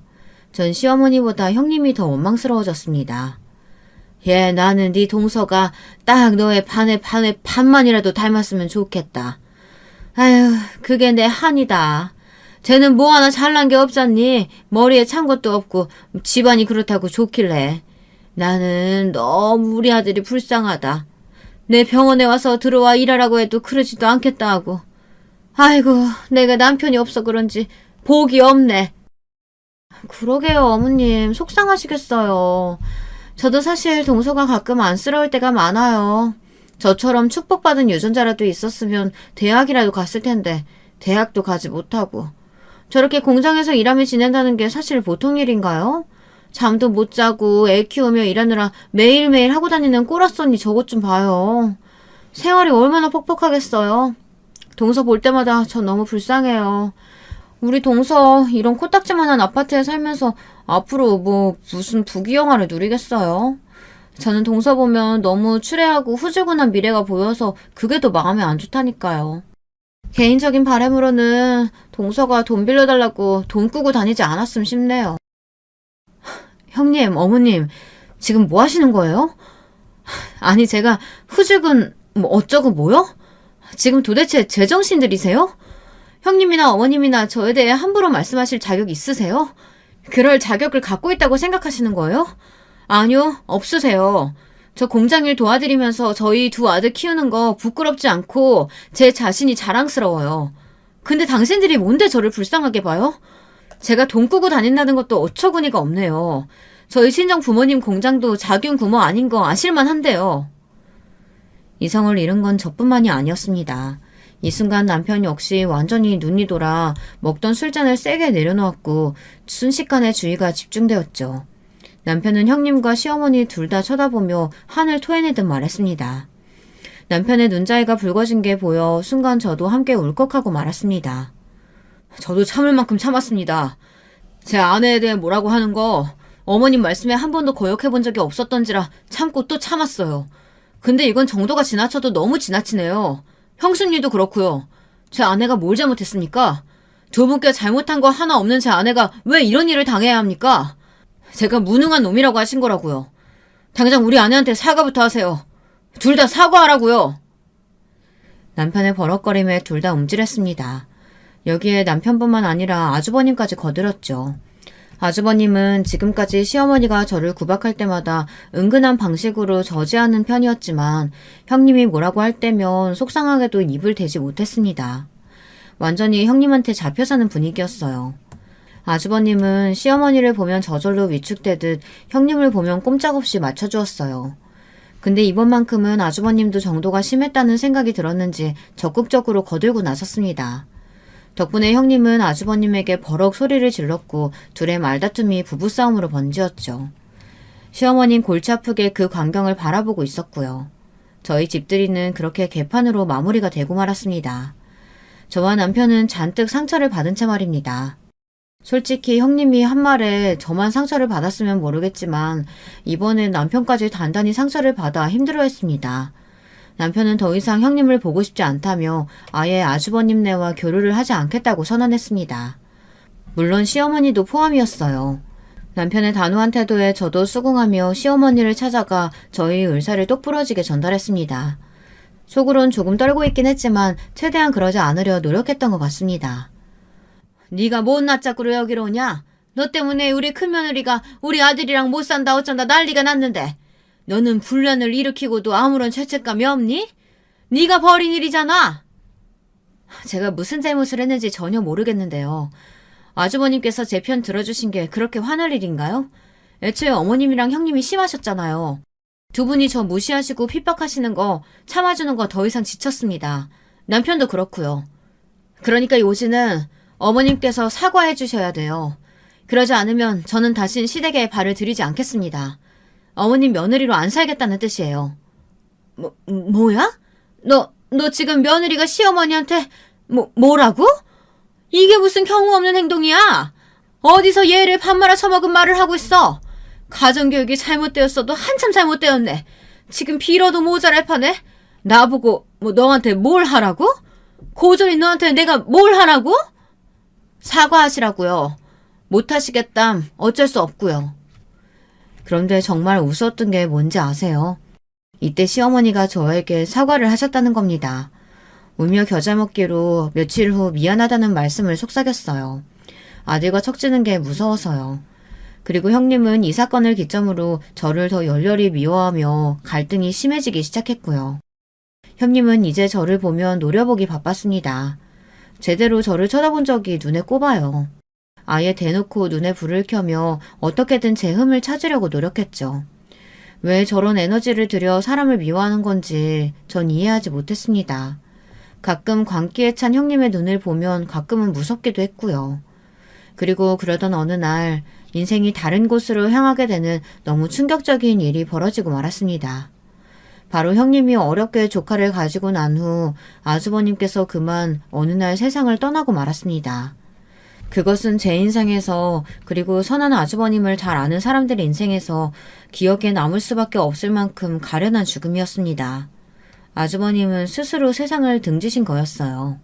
전 시어머니보다 형님이 더 원망스러워졌습니다. 나는 네 동서가 딱 너의 반의 반만이라도 닮았으면 좋겠다. 아휴, 그게 내 한이다. 쟤는 뭐 하나 잘난 게 없잖니? 머리에 찬 것도 없고 집안이 그렇다고 좋길래. 나는 너무 우리 아들이 불쌍하다. 내 병원에 와서 들어와 일하라고 해도 그러지도 않겠다 하고. 아이고, 내가 남편이 없어 그런지 복이 없네. 그러게요, 어머님. 속상하시겠어요. 저도 사실 동서가 가끔 안쓰러울 때가 많아요. 저처럼 축복받은 유전자라도 있었으면 대학이라도 갔을 텐데 대학도 가지 못하고 저렇게 공장에서 일하며 지낸다는 게 사실 보통 일인가요? 잠도 못 자고 애 키우며 일하느라 매일매일 하고 다니는 꼬라서니 저것 좀 봐요. 생활이 얼마나 퍽퍽하겠어요. 동서 볼 때마다 저 너무 불쌍해요. 우리 동서 이런 코딱지만한 아파트에 살면서 앞으로 무슨 부귀영화를 누리겠어요? 저는 동서 보면 너무 추레하고 후줄근한 미래가 보여서 그게 더 마음에 안 좋다니까요. 개인적인 바람으로는 동서가 돈 빌려달라고 돈 꾸고 다니지 않았으면 싶네요. 형님, 어머님, 지금 뭐 하시는 거예요? 아니, 제가 후줄근 어쩌고 뭐요? 지금 도대체 제정신 들이세요? 형님이나 어머님이나 저에 대해 함부로 말씀하실 자격 있으세요? 그럴 자격을 갖고 있다고 생각하시는 거예요? 아니요, 없으세요. 저 공장일 도와드리면서 저희 두 아들 키우는 거 부끄럽지 않고 제 자신이 자랑스러워요. 근데 당신들이 뭔데 저를 불쌍하게 봐요? 제가 돈 꾸고 다닌다는 것도 어처구니가 없네요. 저희 친정 부모님 공장도 자균 구모 아닌 거 아실만 한데요. 이성을 잃은 건 저뿐만이 아니었습니다. 이 순간 남편 역시 완전히 눈이 돌아 먹던 술잔을 세게 내려놓았고 순식간에 주의가 집중되었죠. 남편은 형님과 시어머니 둘 다 쳐다보며 한을 토해내듯 말했습니다. 남편의 눈자위가 붉어진 게 보여 순간 저도 함께 울컥하고 말았습니다. 저도 참을 만큼 참았습니다. 제 아내에 대해 뭐라고 하는 거 어머님 말씀에 한 번도 거역해본 적이 없었던지라 참고 또 참았어요. 근데 이건 정도가 지나쳐도 너무 지나치네요. 형수님도 그렇고요. 제 아내가 뭘 잘못했습니까? 두 분께 잘못한 거 하나 없는 제 아내가 왜 이런 일을 당해야 합니까? 제가 무능한 놈이라고 하신 거라고요. 당장 우리 아내한테 사과부터 하세요. 둘 다 사과하라고요. 남편의 버럭거림에 둘 다 움찔했습니다. 여기에 남편뿐만 아니라 아주버님까지 거들었죠. 아주버님은 지금까지 시어머니가 저를 구박할 때마다 은근한 방식으로 저지하는 편이었지만 형님이 뭐라고 할 때면 속상하게도 입을 대지 못했습니다. 완전히 형님한테 잡혀 사는 분위기였어요. 아주버님은 시어머니를 보면 저절로 위축되듯 형님을 보면 꼼짝없이 맞춰주었어요. 근데 이번만큼은 아주버님도 정도가 심했다는 생각이 들었는지 적극적으로 거들고 나섰습니다. 덕분에 형님은 아주버님에게 버럭 소리를 질렀고 둘의 말다툼이 부부싸움으로 번지었죠. 시어머니는 골치 아프게 그 광경을 바라보고 있었고요. 저희 집들이는 그렇게 개판으로 마무리가 되고 말았습니다. 저와 남편은 잔뜩 상처를 받은 채 말입니다. 솔직히 형님이 한 말에 저만 상처를 받았으면 모르겠지만 이번엔 남편까지 단단히 상처를 받아 힘들어했습니다. 남편은 더 이상 형님을 보고 싶지 않다며 아예 아주버님네와 교류를 하지 않겠다고 선언했습니다. 물론 시어머니도 포함이었어요. 남편의 단호한 태도에 저도 수긍하며 시어머니를 찾아가 저희 의사를 똑부러지게 전달했습니다. 속으론 조금 떨고 있긴 했지만 최대한 그러지 않으려 노력했던 것 같습니다. 네가 뭔 낯짝으로 여기로 오냐? 너 때문에 우리 큰며느리가 우리 아들이랑 못 산다 어쩐다 난리가 났는데 너는 분란을 일으키고도 아무런 죄책감이 없니? 네가 벌인 일이잖아. 제가 무슨 잘못을 했는지 전혀 모르겠는데요. 아주버님께서 제 편 들어주신 게 그렇게 화날 일인가요? 애초에 어머님이랑 형님이 심하셨잖아요. 두 분이 저 무시하시고 핍박하시는 거 참아주는 거 더 이상 지쳤습니다. 남편도 그렇고요. 그러니까 요지는 어머님께서 사과해 주셔야 돼요. 그러지 않으면 저는 다신 시댁에 발을 들이지 않겠습니다. 어머님 며느리로 안 살겠다는 뜻이에요. 뭐야? 너 지금 며느리가 시어머니한테 뭐라고? 이게 무슨 경우 없는 행동이야? 어디서 얘를 밥 말아 처먹은 말을 하고 있어? 가정교육이 잘못되었어도 한참 잘못되었네. 지금 빌어도 모자랄 판에 나보고 너한테 뭘 하라고? 고졸이 너한테 내가 뭘 하라고? 사과하시라고요. 못하시겠담 어쩔 수 없고요. 그런데 정말 웃었던 게 뭔지 아세요? 이때 시어머니가 저에게 사과를 하셨다는 겁니다. 울며 겨자 먹기로 며칠 후 미안하다는 말씀을 속삭였어요. 아들과 척지는 게 무서워서요. 그리고 형님은 이 사건을 기점으로 저를 더 열렬히 미워하며 갈등이 심해지기 시작했고요. 형님은 이제 저를 보면 노려보기 바빴습니다. 제대로 저를 쳐다본 적이 눈에 꼽아요. 아예 대놓고 눈에 불을 켜며 어떻게든 제 흠을 찾으려고 노력했죠. 왜 저런 에너지를 들여 사람을 미워하는 건지 전 이해하지 못했습니다. 가끔 광기에 찬 형님의 눈을 보면 가끔은 무섭기도 했고요. 그리고 그러던 어느 날 인생이 다른 곳으로 향하게 되는 너무 충격적인 일이 벌어지고 말았습니다. 바로 형님이 어렵게 조카를 가지고 난 후 아주버님께서 그만 어느 날 세상을 떠나고 말았습니다. 그것은 제 인생에서 그리고 선한 아주버님을 잘 아는 사람들의 인생에서 기억에 남을 수밖에 없을 만큼 가련한 죽음이었습니다. 아주버님은 스스로 세상을 등지신 거였어요.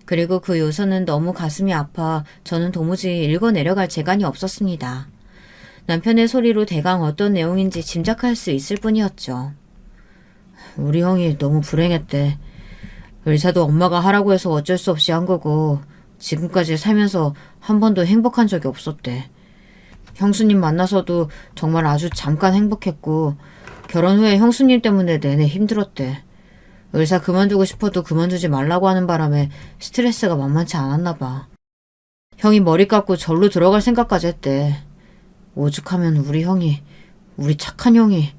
그리고 그 요서는 너무 가슴이 아파 저는 도무지 읽어내려갈 재간이 없었습니다. 남편의 소리로 대강 어떤 내용인지 짐작할 수 있을 뿐이었죠. 우리 형이 너무 불행했대. 의사도 엄마가 하라고 해서 어쩔 수 없이 한 거고 지금까지 살면서 한 번도 행복한 적이 없었대. 형수님 만나서도 정말 아주 잠깐 행복했고 결혼 후에 형수님 때문에 내내 힘들었대. 의사 그만두고 싶어도 그만두지 말라고 하는 바람에 스트레스가 만만치 않았나 봐. 형이 머리 깎고 절로 들어갈 생각까지 했대. 오죽하면 우리 착한 형이.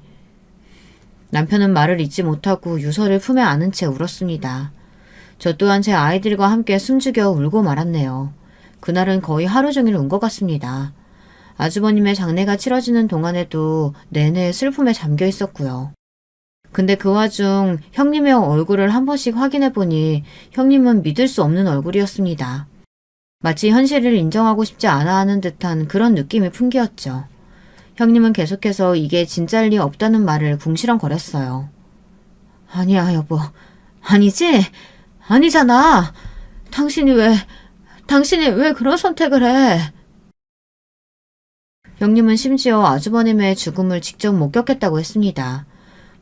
남편은 말을 잇지 못하고 유서를 품에 안은 채 울었습니다. 저 또한 제 아이들과 함께 숨죽여 울고 말았네요. 그날은 거의 하루 종일 운 것 같습니다. 아주버님의 장례가 치러지는 동안에도 내내 슬픔에 잠겨 있었고요. 근데 그 와중 형님의 얼굴을 한 번씩 확인해보니 형님은 믿을 수 없는 얼굴이었습니다. 마치 현실을 인정하고 싶지 않아 하는 듯한 그런 느낌이 풍기었죠. 형님은 계속해서 이게 진짜일 리 없다는 말을 궁시렁거렸어요. 아니야 여보. 아니지? 아니잖아. 당신이 왜 그런 선택을 해? 형님은 심지어 아주버님의 죽음을 직접 목격했다고 했습니다.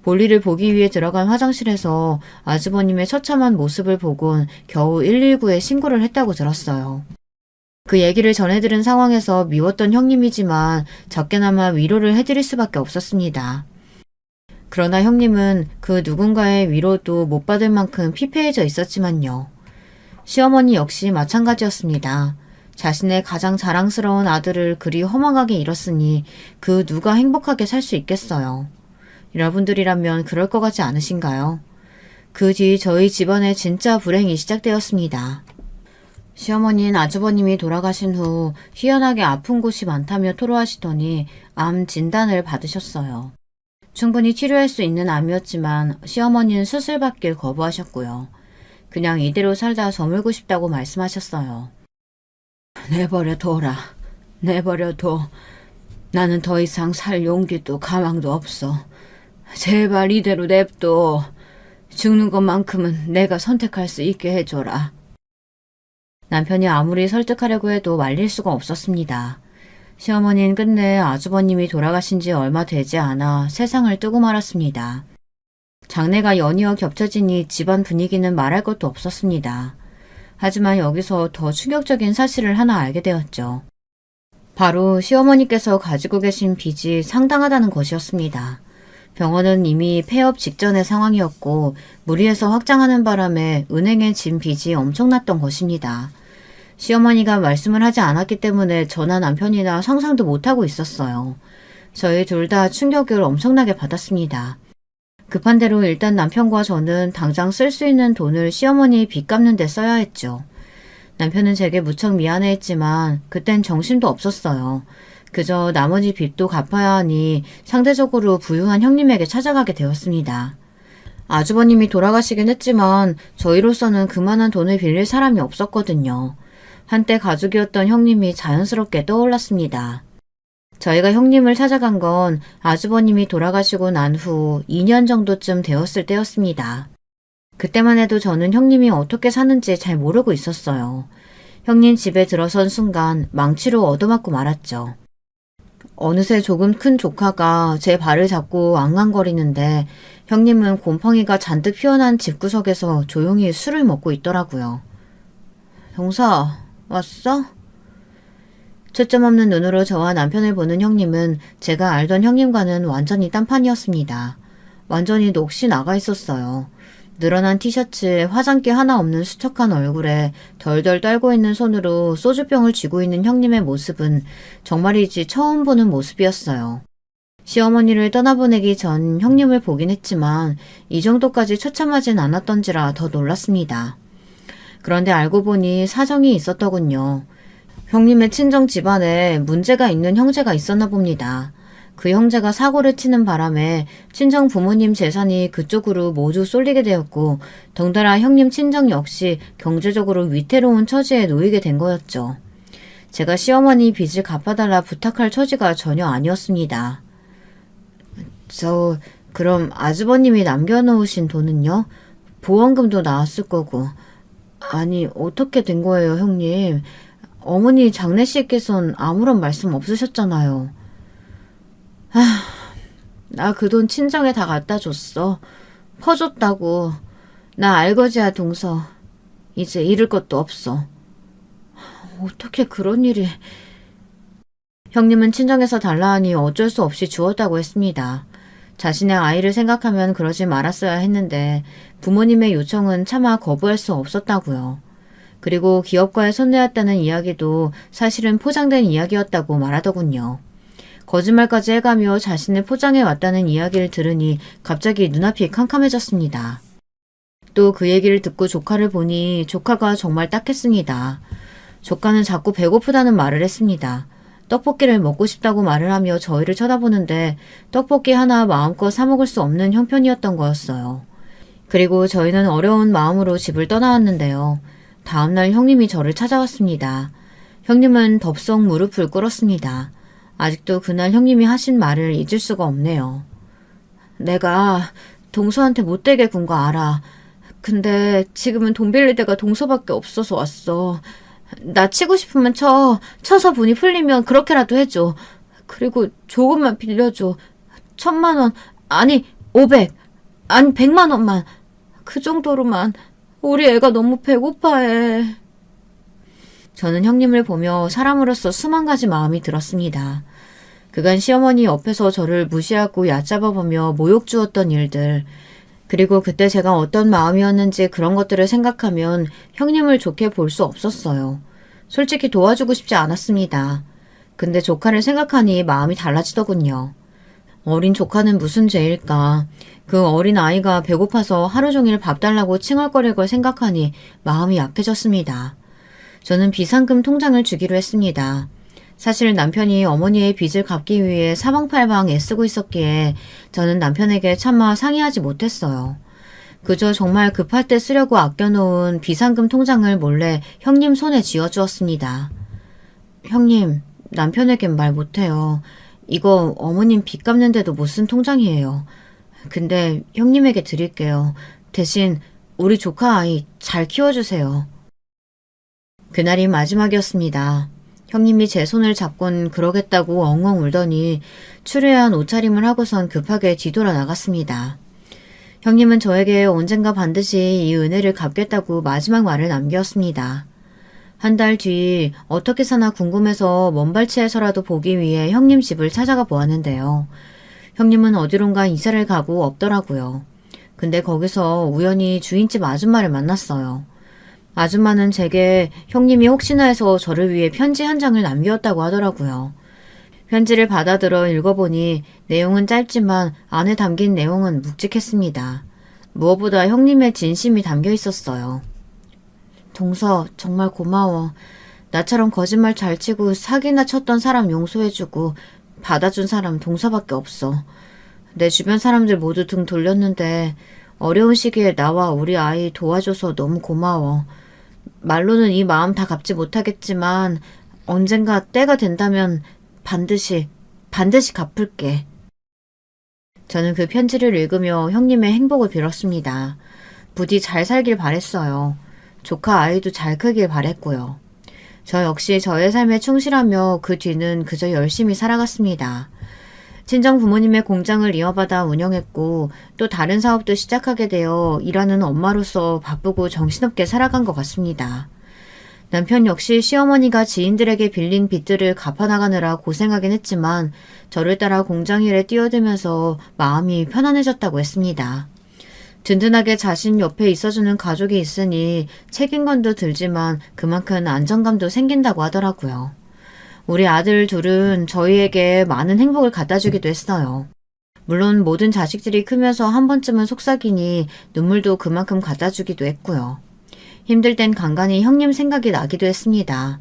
볼일을 보기 위해 들어간 화장실에서 아주버님의 처참한 모습을 보곤 겨우 119에 신고를 했다고 들었어요. 그 얘기를 전해들은 상황에서 미웠던 형님이지만 적게나마 위로를 해드릴 수밖에 없었습니다. 그러나 형님은 그 누군가의 위로도 못 받을 만큼 피폐해져 있었지만요. 시어머니 역시 마찬가지였습니다. 자신의 가장 자랑스러운 아들을 그리 허망하게 잃었으니 그 누가 행복하게 살 수 있겠어요. 여러분들이라면 그럴 것 같지 않으신가요? 그 뒤 저희 집안의 진짜 불행이 시작되었습니다. 시어머니는 아주버님이 돌아가신 후 희한하게 아픈 곳이 많다며 토로하시더니 암 진단을 받으셨어요. 충분히 치료할 수 있는 암이었지만 시어머니는 수술받길 거부하셨고요. 그냥 이대로 살다 저물고 싶다고 말씀하셨어요. 내버려 둬라. 내버려 둬. 나는 더 이상 살 용기도 가망도 없어. 제발 이대로 냅둬. 죽는 것만큼은 내가 선택할 수 있게 해줘라. 남편이 아무리 설득하려고 해도 말릴 수가 없었습니다. 시어머니는 끝내 아주버님이 돌아가신 지 얼마 되지 않아 세상을 뜨고 말았습니다. 장례가 연이어 겹쳐지니 집안 분위기는 말할 것도 없었습니다. 하지만 여기서 더 충격적인 사실을 하나 알게 되었죠. 바로 시어머니께서 가지고 계신 빚이 상당하다는 것이었습니다. 병원은 이미 폐업 직전의 상황이었고 무리해서 확장하는 바람에 은행에 진 빚이 엄청났던 것입니다. 시어머니가 말씀을 하지 않았기 때문에 저나 남편이나 상상도 못하고 있었어요. 저희 둘 다 충격을 엄청나게 받았습니다. 급한 대로 일단 남편과 저는 당장 쓸 수 있는 돈을 시어머니 빚 갚는 데 써야 했죠. 남편은 제게 무척 미안해했지만 그땐 정신도 없었어요. 그저 나머지 빚도 갚아야 하니 상대적으로 부유한 형님에게 찾아가게 되었습니다. 아주버님이 돌아가시긴 했지만 저희로서는 그만한 돈을 빌릴 사람이 없었거든요. 한때 가족이었던 형님이 자연스럽게 떠올랐습니다. 저희가 형님을 찾아간 건 아주버님이 돌아가시고 난 후 2년 정도쯤 되었을 때였습니다. 그때만 해도 저는 형님이 어떻게 사는지 잘 모르고 있었어요. 형님 집에 들어선 순간 망치로 얻어맞고 말았죠. 어느새 조금 큰 조카가 제 발을 잡고 앙앙거리는데 형님은 곰팡이가 잔뜩 피어난 집구석에서 조용히 술을 먹고 있더라고요. 동서, 왔어? 초점 없는 눈으로 저와 남편을 보는 형님은 제가 알던 형님과는 완전히 딴판이었습니다. 완전히 넋이 나가 있었어요. 늘어난 티셔츠에 화장기 하나 없는 수척한 얼굴에 덜덜 떨고 있는 손으로 소주병을 쥐고 있는 형님의 모습은 정말이지 처음 보는 모습이었어요. 시어머니를 떠나보내기 전 형님을 보긴 했지만 이 정도까지 처참하진 않았던지라 더 놀랐습니다. 그런데 알고 보니 사정이 있었더군요. 형님의 친정 집안에 문제가 있는 형제가 있었나 봅니다. 그 형제가 사고를 치는 바람에 친정 부모님 재산이 그쪽으로 모두 쏠리게 되었고 덩달아 형님 친정 역시 경제적으로 위태로운 처지에 놓이게 된 거였죠. 제가 시어머니 빚을 갚아달라 부탁할 처지가 전혀 아니었습니다. 그럼 아주버님이 남겨놓으신 돈은요? 보험금도 나왔을 거고. 아니, 어떻게 된 거예요, 형님? 어머니 장례식에선 아무런 말씀 없으셨잖아요. 나 그 돈 친정에 다 갖다 줬어. 퍼줬다고. 나 알거지야, 동서. 이제 잃을 것도 없어. 어떻게 그런 일이... 형님은 친정에서 달라 하니 어쩔 수 없이 주었다고 했습니다. 자신의 아이를 생각하면 그러지 말았어야 했는데 부모님의 요청은 차마 거부할 수 없었다고요. 그리고 기업과의 손해였다는 이야기도 사실은 포장된 이야기였다고 말하더군요. 거짓말까지 해가며 자신을 포장해 왔다는 이야기를 들으니 갑자기 눈앞이 캄캄해졌습니다. 또 그 얘기를 듣고 조카를 보니 조카가 정말 딱했습니다. 조카는 자꾸 배고프다는 말을 했습니다. 떡볶이를 먹고 싶다고 말을 하며 저희를 쳐다보는데 떡볶이 하나 마음껏 사 먹을 수 없는 형편이었던 거였어요. 그리고 저희는 어려운 마음으로 집을 떠나왔는데요. 다음날 형님이 저를 찾아왔습니다. 형님은 덥석 무릎을 꿇었습니다. 아직도 그날 형님이 하신 말을 잊을 수가 없네요. 내가 동서한테 못되게 군 거 알아. 근데 지금은 돈 빌릴 데가 동서밖에 없어서 왔어. 나 치고 싶으면 쳐서 분이 풀리면 그렇게라도 해줘. 그리고 조금만 빌려줘. 1,000만 원, 아니 500, 아니 100만 원만. 그 정도로만. 우리 애가 너무 배고파해. 저는 형님을 보며 사람으로서 수만 가지 마음이 들었습니다. 그간 시어머니 옆에서 저를 무시하고 얕잡아보며 모욕 주었던 일들, 그리고 그때 제가 어떤 마음이었는지 그런 것들을 생각하면 형님을 좋게 볼 수 없었어요. 솔직히 도와주고 싶지 않았습니다. 근데 조카를 생각하니 마음이 달라지더군요. 어린 조카는 무슨 죄일까. 그 어린 아이가 배고파서 하루 종일 밥 달라고 칭얼거릴 걸 생각하니 마음이 약해졌습니다. 저는 비상금 통장을 주기로 했습니다. 사실 남편이 어머니의 빚을 갚기 위해 사방팔방 애쓰고 있었기에 저는 남편에게 차마 상의하지 못했어요. 그저 정말 급할 때 쓰려고 아껴놓은 비상금 통장을 몰래 형님 손에 쥐어주었습니다. 형님, 남편에겐 말 못해요. 이거 어머님 빚 갚는데도 못 쓴 통장이에요. 근데 형님에게 드릴게요. 대신 우리 조카 아이 잘 키워주세요. 그날이 마지막이었습니다. 형님이 제 손을 잡곤 그러겠다고 엉엉 울더니 추레한 옷차림을 하고선 급하게 뒤돌아 나갔습니다. 형님은 저에게 언젠가 반드시 이 은혜를 갚겠다고 마지막 말을 남겼습니다. 한 달 뒤 어떻게 사나 궁금해서 먼발치에서라도 보기 위해 형님 집을 찾아가 보았는데요. 형님은 어디론가 이사를 가고 없더라고요. 근데 거기서 우연히 주인집 아줌마를 만났어요. 아줌마는 제게 형님이 혹시나 해서 저를 위해 편지 한 장을 남겼다고 하더라고요. 편지를 받아들어 읽어보니 내용은 짧지만 안에 담긴 내용은 묵직했습니다. 무엇보다 형님의 진심이 담겨 있었어요. 동서, 정말 고마워. 나처럼 거짓말 잘 치고 사기나 쳤던 사람 용서해주고 받아준 사람 동서밖에 없어. 내 주변 사람들 모두 등 돌렸는데 어려운 시기에 나와 우리 아이 도와줘서 너무 고마워. 말로는 이 마음 다 갚지 못하겠지만 언젠가 때가 된다면 반드시 갚을게. 저는 그 편지를 읽으며 형님의 행복을 빌었습니다. 부디 잘 살길 바랬어요. 조카 아이도 잘 크길 바랬고요. 저 역시 저의 삶에 충실하며 그 뒤는 그저 열심히 살아갔습니다. 친정 부모님의 공장을 이어받아 운영했고 또 다른 사업도 시작하게 되어 일하는 엄마로서 바쁘고 정신없게 살아간 것 같습니다. 남편 역시 시어머니가 지인들에게 빌린 빚들을 갚아나가느라 고생하긴 했지만 저를 따라 공장 일에 뛰어들면서 마음이 편안해졌다고 했습니다. 든든하게 자신 옆에 있어주는 가족이 있으니 책임감도 들지만 그만큼 안정감도 생긴다고 하더라고요. 우리 아들 둘은 저희에게 많은 행복을 갖다 주기도 했어요. 물론 모든 자식들이 크면서 한 번쯤은 속삭이니 눈물도 그만큼 갖다 주기도 했고요. 힘들 땐 간간히 형님 생각이 나기도 했습니다.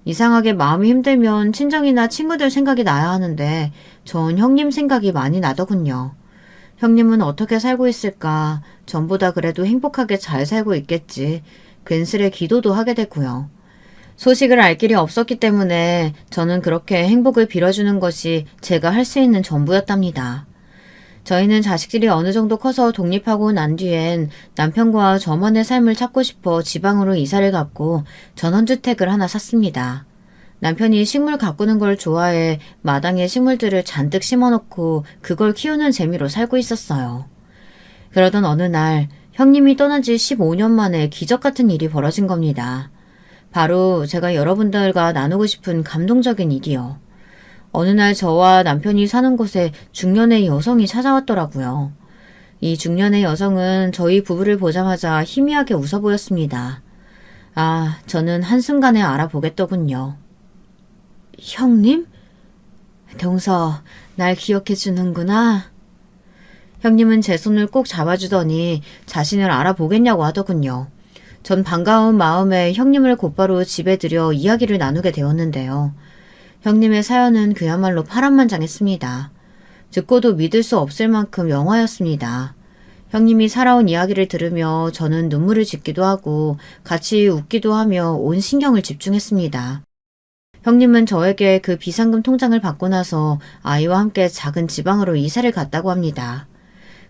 이상하게 마음이 힘들면 친정이나 친구들 생각이 나야 하는데 전 형님 생각이 많이 나더군요. 형님은 어떻게 살고 있을까? 전보다 그래도 행복하게 잘 살고 있겠지. 괜스레 기도도 하게 되고요. 소식을 알 길이 없었기 때문에 저는 그렇게 행복을 빌어주는 것이 제가 할 수 있는 전부였답니다. 저희는 자식들이 어느 정도 커서 독립하고 난 뒤엔 남편과 저만의 삶을 찾고 싶어 지방으로 이사를 갔고 전원주택을 하나 샀습니다. 남편이 식물 가꾸는 걸 좋아해 마당에 식물들을 잔뜩 심어놓고 그걸 키우는 재미로 살고 있었어요. 그러던 어느 날 형님이 떠난 지 15년 만에 기적 같은 일이 벌어진 겁니다. 바로 제가 여러분들과 나누고 싶은 감동적인 일이요. 어느 날 저와 남편이 사는 곳에 중년의 여성이 찾아왔더라고요. 이 중년의 여성은 저희 부부를 보자마자 희미하게 웃어 보였습니다. 아, 저는 한순간에 알아보겠더군요. 형님? 동서, 날 기억해 주는구나. 형님은 제 손을 꼭 잡아주더니 자신을 알아보겠냐고 하더군요. 전 반가운 마음에 형님을 곧바로 집에 들여 이야기를 나누게 되었는데요. 형님의 사연은 그야말로 파란만장했습니다. 듣고도 믿을 수 없을 만큼 영화였습니다. 형님이 살아온 이야기를 들으며 저는 눈물을 짓기도 하고 같이 웃기도 하며 온 신경을 집중했습니다. 형님은 저에게 그 비상금 통장을 받고 나서 아이와 함께 작은 지방으로 이사를 갔다고 합니다.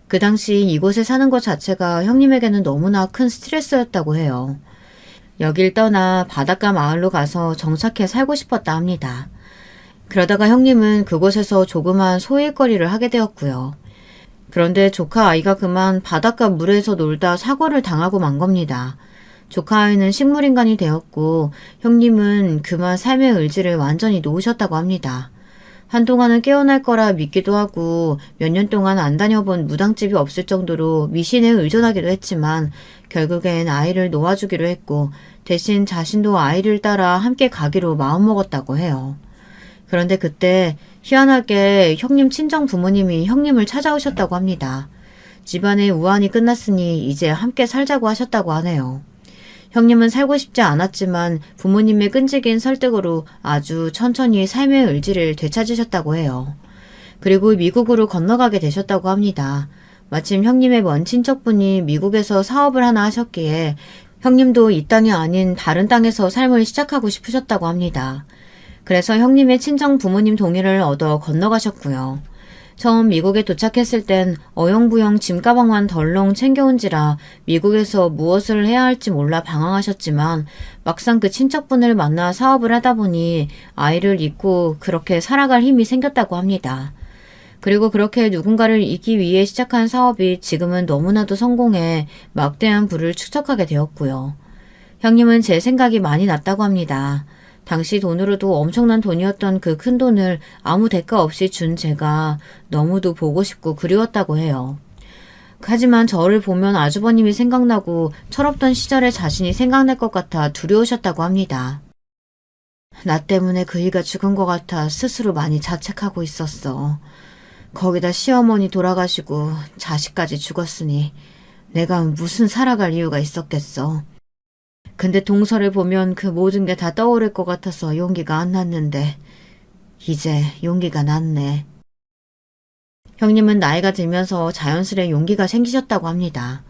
그 당시 이곳에 사는 것 자체가 형님에게는 너무나 큰 스트레스였다고 해요. 여길 떠나 바닷가 마을로 가서 정착해 살고 싶었다 합니다. 그러다가 형님은 그곳에서 조그만 소일거리를 하게 되었고요. 그런데 조카 아이가 그만 바닷가 물에서 놀다 사고를 당하고 만 겁니다. 조카 아이는 식물인간이 되었고 형님은 그만 삶의 의지를 완전히 놓으셨다고 합니다. 한동안은 깨어날 거라 믿기도 하고 몇 년 동안 안 다녀본 무당집이 없을 정도로 미신에 의존하기도 했지만 결국엔 아이를 놓아주기로 했고 대신 자신도 아이를 따라 함께 가기로 마음먹었다고 해요. 그런데 그때 희한하게 형님 친정 부모님이 형님을 찾아오셨다고 합니다. 집안의 우환이 끝났으니 이제 함께 살자고 하셨다고 하네요. 형님은 살고 싶지 않았지만 부모님의 끈질긴 설득으로 아주 천천히 삶의 의지를 되찾으셨다고 해요. 그리고 미국으로 건너가게 되셨다고 합니다. 마침 형님의 먼 친척분이 미국에서 사업을 하나 하셨기에 형님도 이 땅이 아닌 다른 땅에서 삶을 시작하고 싶으셨다고 합니다. 그래서 형님의 친정 부모님 동의를 얻어 건너가셨고요. 처음 미국에 도착했을 땐 어영부영 짐가방만 덜렁 챙겨온지라 미국에서 무엇을 해야 할지 몰라 방황하셨지만 막상 그 친척분을 만나 사업을 하다 보니 아이를 잊고 그렇게 살아갈 힘이 생겼다고 합니다. 그리고 그렇게 누군가를 잊기 위해 시작한 사업이 지금은 너무나도 성공해 막대한 부를 축적하게 되었고요. 형님은 제 생각이 많이 났다고 합니다. 당시 돈으로도 엄청난 돈이었던 그 큰 돈을 아무 대가 없이 준 제가 너무도 보고 싶고 그리웠다고 해요. 하지만 저를 보면 아주버님이 생각나고 철없던 시절의 자신이 생각날 것 같아 두려우셨다고 합니다. 나 때문에 그이가 죽은 것 같아 스스로 많이 자책하고 있었어. 거기다 시어머니 돌아가시고 자식까지 죽었으니 내가 무슨 살아갈 이유가 있었겠어. 근데 동서를 보면 그 모든 게 다 떠오를 것 같아서 용기가 안 났는데 이제 용기가 났네. 형님은 나이가 들면서 자연스레 용기가 생기셨다고 합니다.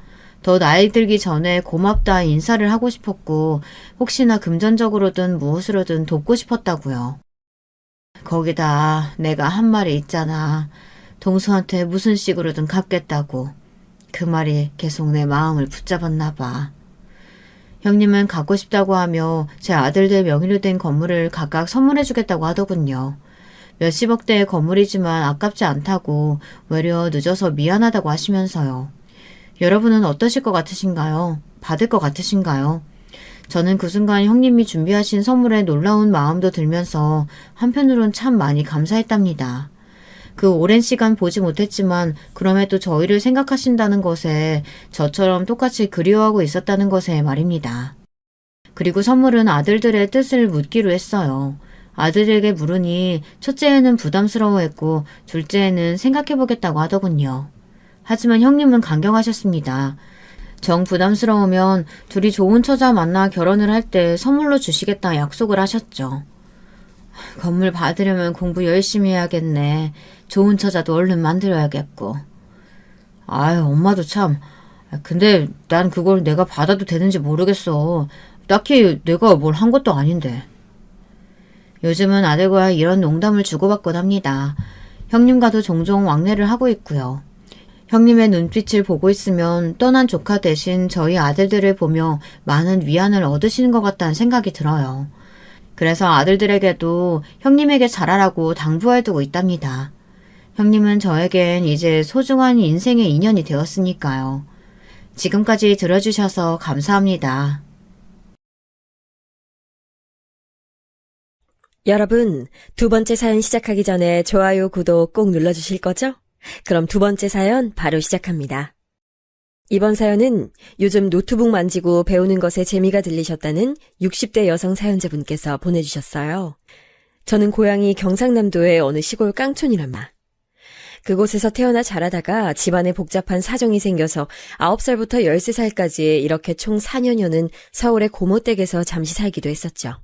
더 나이 들기 전에 고맙다 인사를 하고 싶었고 혹시나 금전적으로든 무엇으로든 돕고 싶었다고요. 거기다 내가 한 말이 있잖아. 동서한테 무슨 식으로든 갚겠다고. 그 말이 계속 내 마음을 붙잡았나 봐. 형님은 갖고 싶다고 하며 제 아들들 명의로 된 건물을 각각 선물해 주겠다고 하더군요. 몇십억대의 건물이지만 아깝지 않다고 외려 늦어서 미안하다고 하시면서요. 여러분은 어떠실 것 같으신가요? 받을 것 같으신가요? 저는 그 순간 형님이 준비하신 선물에 놀라운 마음도 들면서 한편으론 참 많이 감사했답니다. 그 오랜 시간 보지 못했지만 그럼에도 저희를 생각하신다는 것에 저처럼 똑같이 그리워하고 있었다는 것에 말입니다. 그리고 선물은 아들들의 뜻을 묻기로 했어요. 아들에게 물으니 첫째에는 부담스러워했고 둘째에는 생각해보겠다고 하더군요. 하지만 형님은 강경하셨습니다. 정 부담스러우면 둘이 좋은 처자 만나 결혼을 할 때 선물로 주시겠다 약속을 하셨죠. 건물 받으려면 공부 열심히 해야겠네. 좋은 처자도 얼른 만들어야겠고. 아유, 엄마도 참. 근데 난 그걸 내가 받아도 되는지 모르겠어. 딱히 내가 뭘 한 것도 아닌데. 요즘은 아들과 이런 농담을 주고받곤 합니다. 형님과도 종종 왕래를 하고 있고요. 형님의 눈빛을 보고 있으면 떠난 조카 대신 저희 아들들을 보며 많은 위안을 얻으시는 것 같다는 생각이 들어요. 그래서 아들들에게도 형님에게 잘하라고 당부해두고 있답니다. 형님은 저에겐 이제 소중한 인생의 인연이 되었으니까요. 지금까지 들어주셔서 감사합니다. 여러분, 두 번째 사연 시작하기 전에 좋아요, 구독 꼭 눌러주실 거죠? 그럼 두 번째 사연 바로 시작합니다. 이번 사연은 요즘 노트북 만지고 배우는 것에 재미가 들리셨다는 60대 여성 사연자분께서 보내주셨어요. 저는 고향이 경상남도의 어느 시골 깡촌이란마. 그곳에서 태어나 자라다가 집안에 복잡한 사정이 생겨서 9살부터 13살까지 이렇게 총 4년여는 서울의 고모댁에서 잠시 살기도 했었죠.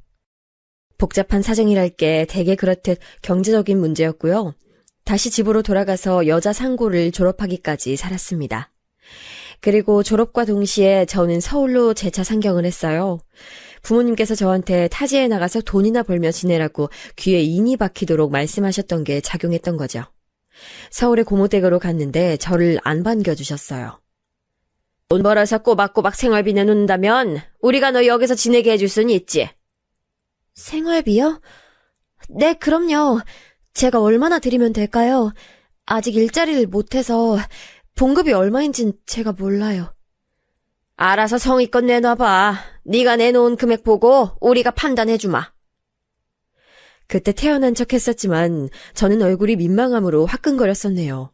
복잡한 사정이랄 게 대개 그렇듯 경제적인 문제였고요. 다시 집으로 돌아가서 여자 상고를 졸업하기까지 살았습니다. 그리고 졸업과 동시에 저는 서울로 재차 상경을 했어요. 부모님께서 저한테 타지에 나가서 돈이나 벌며 지내라고 귀에 인이 박히도록 말씀하셨던 게 작용했던 거죠. 서울의 고모댁으로 갔는데 저를 안 반겨주셨어요. 돈 벌어서 꼬박꼬박 생활비 내놓는다면 우리가 너 여기서 지내게 해줄 수는 있지. 생활비요? 네, 그럼요. 제가 얼마나 드리면 될까요? 아직 일자리를 못해서 봉급이 얼마인진 제가 몰라요. 알아서 성의껏 내놔봐. 네가 내놓은 금액 보고 우리가 판단해주마. 그때 태어난 척 했었지만 저는 얼굴이 민망함으로 화끈거렸었네요.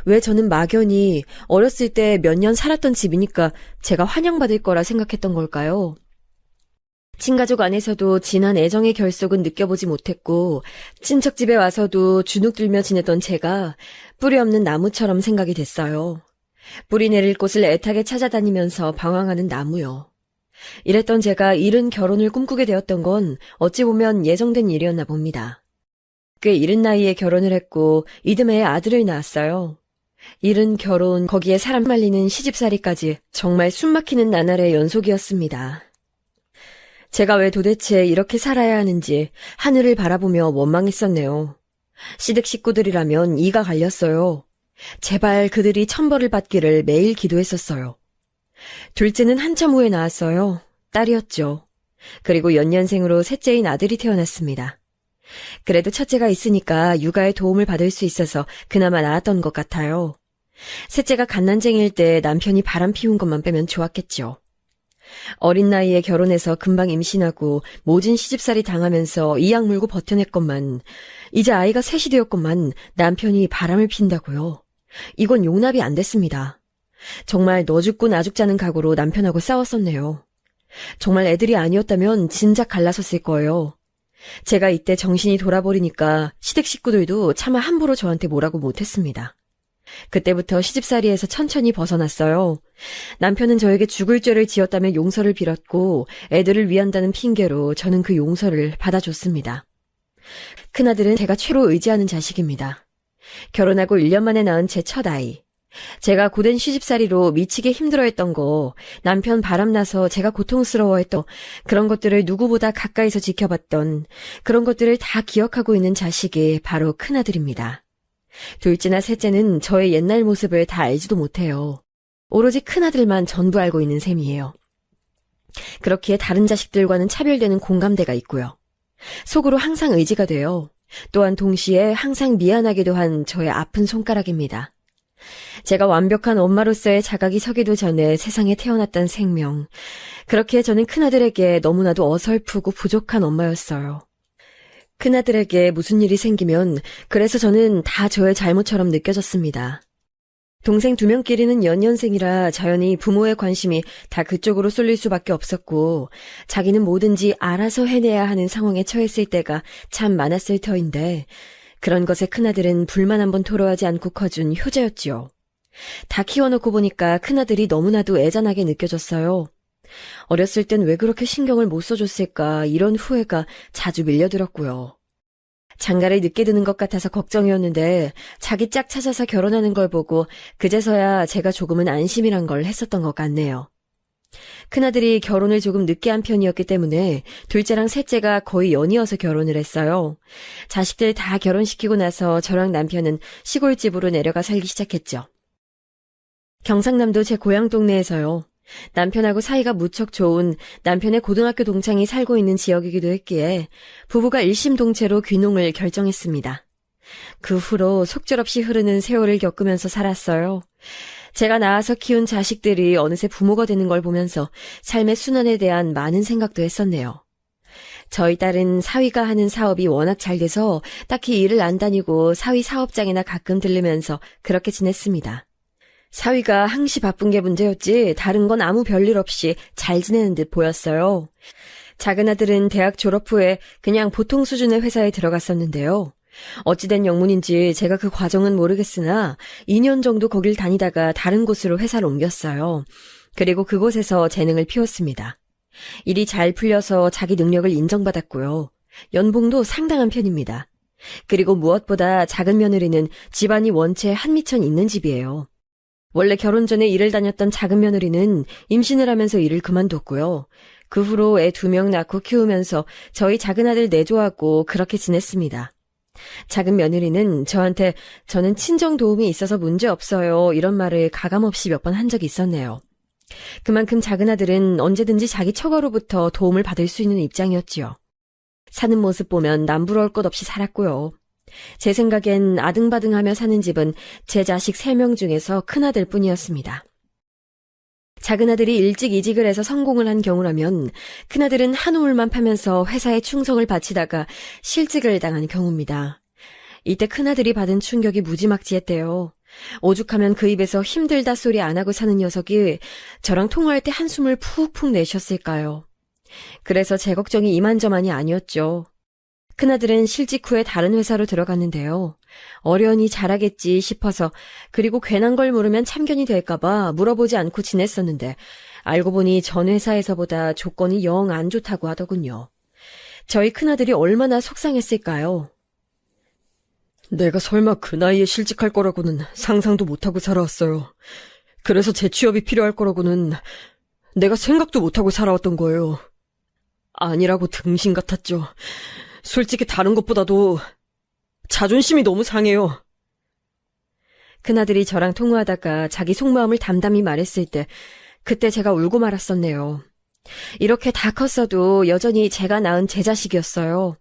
왜 저는 막연히 어렸을 때 몇 년 살았던 집이니까 제가 환영받을 거라 생각했던 걸까요? 친가족 안에서도 진한 애정의 결속은 느껴보지 못했고 친척집에 와서도 주눅 들며 지냈던 제가 뿌리 없는 나무처럼 생각이 됐어요. 뿌리 내릴 곳을 애타게 찾아다니면서 방황하는 나무요. 이랬던 제가 이른 결혼을 꿈꾸게 되었던 건 어찌 보면 예정된 일이었나 봅니다. 꽤 이른 나이에 결혼을 했고 이듬해에 아들을 낳았어요. 이른 결혼, 거기에 사람 말리는 시집살이까지 정말 숨막히는 나날의 연속이었습니다. 제가 왜 도대체 이렇게 살아야 하는지 하늘을 바라보며 원망했었네요. 시댁 식구들이라면 이가 갈렸어요. 제발 그들이 천벌을 받기를 매일 기도했었어요. 둘째는 한참 후에 낳았어요. 딸이었죠. 그리고 연년생으로 셋째인 아들이 태어났습니다. 그래도 첫째가 있으니까 육아에 도움을 받을 수 있어서 그나마 나았던 것 같아요. 셋째가 갓난쟁이일 때 남편이 바람 피운 것만 빼면 좋았겠죠. 어린 나이에 결혼해서 금방 임신하고 모진 시집살이 당하면서 이악 물고 버텨냈건만 이제 아이가 셋이 되었건만 남편이 바람을 핀다고요. 이건 용납이 안 됐습니다. 정말 너 죽고 나 죽자는 각오로 남편하고 싸웠었네요. 정말 애들이 아니었다면 진작 갈라섰을 거예요. 제가 이때 정신이 돌아버리니까 시댁 식구들도 차마 함부로 저한테 뭐라고 못했습니다. 그때부터 시집살이에서 천천히 벗어났어요. 남편은 저에게 죽을 죄를 지었다며 용서를 빌었고 애들을 위한다는 핑계로 저는 그 용서를 받아줬습니다. 큰아들은 제가 최로 의지하는 자식입니다. 결혼하고 1년 만에 낳은 제 첫 아이. 제가 고된 시집살이로 미치게 힘들어했던 거, 남편 바람나서 제가 고통스러워했던 그런 것들을 누구보다 가까이서 지켜봤던 그런 것들을 다 기억하고 있는 자식이 바로 큰아들입니다. 둘째나 셋째는 저의 옛날 모습을 다 알지도 못해요. 오로지 큰아들만 전부 알고 있는 셈이에요. 그렇기에 다른 자식들과는 차별되는 공감대가 있고요. 속으로 항상 의지가 돼요. 또한 동시에 항상 미안하기도 한 저의 아픈 손가락입니다. 제가 완벽한 엄마로서의 자각이 서기도 전에 세상에 태어났던 생명. 그렇기에 저는 큰아들에게 너무나도 어설프고 부족한 엄마였어요. 큰아들에게 무슨 일이 생기면 그래서 저는 다 저의 잘못처럼 느껴졌습니다. 동생 2명끼리는 연년생이라 자연히 부모의 관심이 다 그쪽으로 쏠릴 수밖에 없었고 자기는 뭐든지 알아서 해내야 하는 상황에 처했을 때가 참 많았을 터인데 그런 것에 큰아들은 불만 한번 토로하지 않고 커준 효자였지요. 다 키워놓고 보니까 큰아들이 너무나도 애잔하게 느껴졌어요. 어렸을 땐 왜 그렇게 신경을 못 써줬을까 이런 후회가 자주 밀려들었고요. 장가를 늦게 드는 것 같아서 걱정이었는데 자기 짝 찾아서 결혼하는 걸 보고 그제서야 제가 조금은 안심이란 걸 했었던 것 같네요. 큰아들이 결혼을 조금 늦게 한 편이었기 때문에 둘째랑 셋째가 거의 연이어서 결혼을 했어요. 자식들 다 결혼시키고 나서 저랑 남편은 시골집으로 내려가 살기 시작했죠. 경상남도 제 고향 동네에서요. 남편하고 사이가 무척 좋은 남편의 고등학교 동창이 살고 있는 지역이기도 했기에 부부가 일심동체로 귀농을 결정했습니다. 그 후로 속절없이 흐르는 세월을 겪으면서 살았어요. 제가 낳아서 키운 자식들이 어느새 부모가 되는 걸 보면서 삶의 순환에 대한 많은 생각도 했었네요. 저희 딸은 사위가 하는 사업이 워낙 잘 돼서 딱히 일을 안 다니고 사위 사업장이나 가끔 들르면서 그렇게 지냈습니다. 사위가 항시 바쁜 게 문제였지 다른 건 아무 별일 없이 잘 지내는 듯 보였어요. 작은 아들은 대학 졸업 후에 그냥 보통 수준의 회사에 들어갔었는데요. 어찌된 영문인지 제가 그 과정은 모르겠으나 2년 정도 거길 다니다가 다른 곳으로 회사를 옮겼어요. 그리고 그곳에서 재능을 피웠습니다. 일이 잘 풀려서 자기 능력을 인정받았고요. 연봉도 상당한 편입니다. 그리고 무엇보다 작은 며느리는 집안이 원체 한미천 있는 집이에요. 원래 결혼 전에 일을 다녔던 작은 며느리는 임신을 하면서 일을 그만뒀고요. 그 후로 애 2명 낳고 키우면서 저희 작은 아들 내조하고 그렇게 지냈습니다. 작은 며느리는 저한테 저는 친정 도움이 있어서 문제 없어요 이런 말을 가감없이 몇 번 한 적이 있었네요. 그만큼 작은 아들은 언제든지 자기 처가로부터 도움을 받을 수 있는 입장이었지요. 사는 모습 보면 남부러울 것 없이 살았고요. 제 생각엔 아등바등하며 사는 집은 제 자식 3명 중에서 큰아들 뿐이었습니다. 작은 아들이 일찍 이직을 해서 성공을 한 경우라면 큰아들은 한 우물만 파면서 회사에 충성을 바치다가 실직을 당한 경우입니다. 이때 큰아들이 받은 충격이 무지막지했대요. 오죽하면 그 입에서 힘들다 소리 안 하고 사는 녀석이 저랑 통화할 때 한숨을 푹푹 내쉬었을까요? 그래서 제 걱정이 이만저만이 아니었죠. 큰아들은 실직 후에 다른 회사로 들어갔는데요. 어련히 잘하겠지 싶어서, 그리고 괜한 걸 물으면 참견이 될까봐 물어보지 않고 지냈었는데, 알고 보니 전 회사에서보다 조건이 영 안 좋다고 하더군요. 저희 큰아들이 얼마나 속상했을까요? 내가 설마 그 나이에 실직할 거라고는 상상도 못하고 살아왔어요. 그래서 재취업이 필요할 거라고는 내가 생각도 못하고 살아왔던 거예요. 아니라고 등신 같았죠. 솔직히 다른 것보다도 자존심이 너무 상해요. 큰아들이 저랑 통화하다가 자기 속마음을 담담히 말했을 때 그때 제가 울고 말았었네요. 이렇게 다 컸어도 여전히 제가 낳은 제 자식이었어요.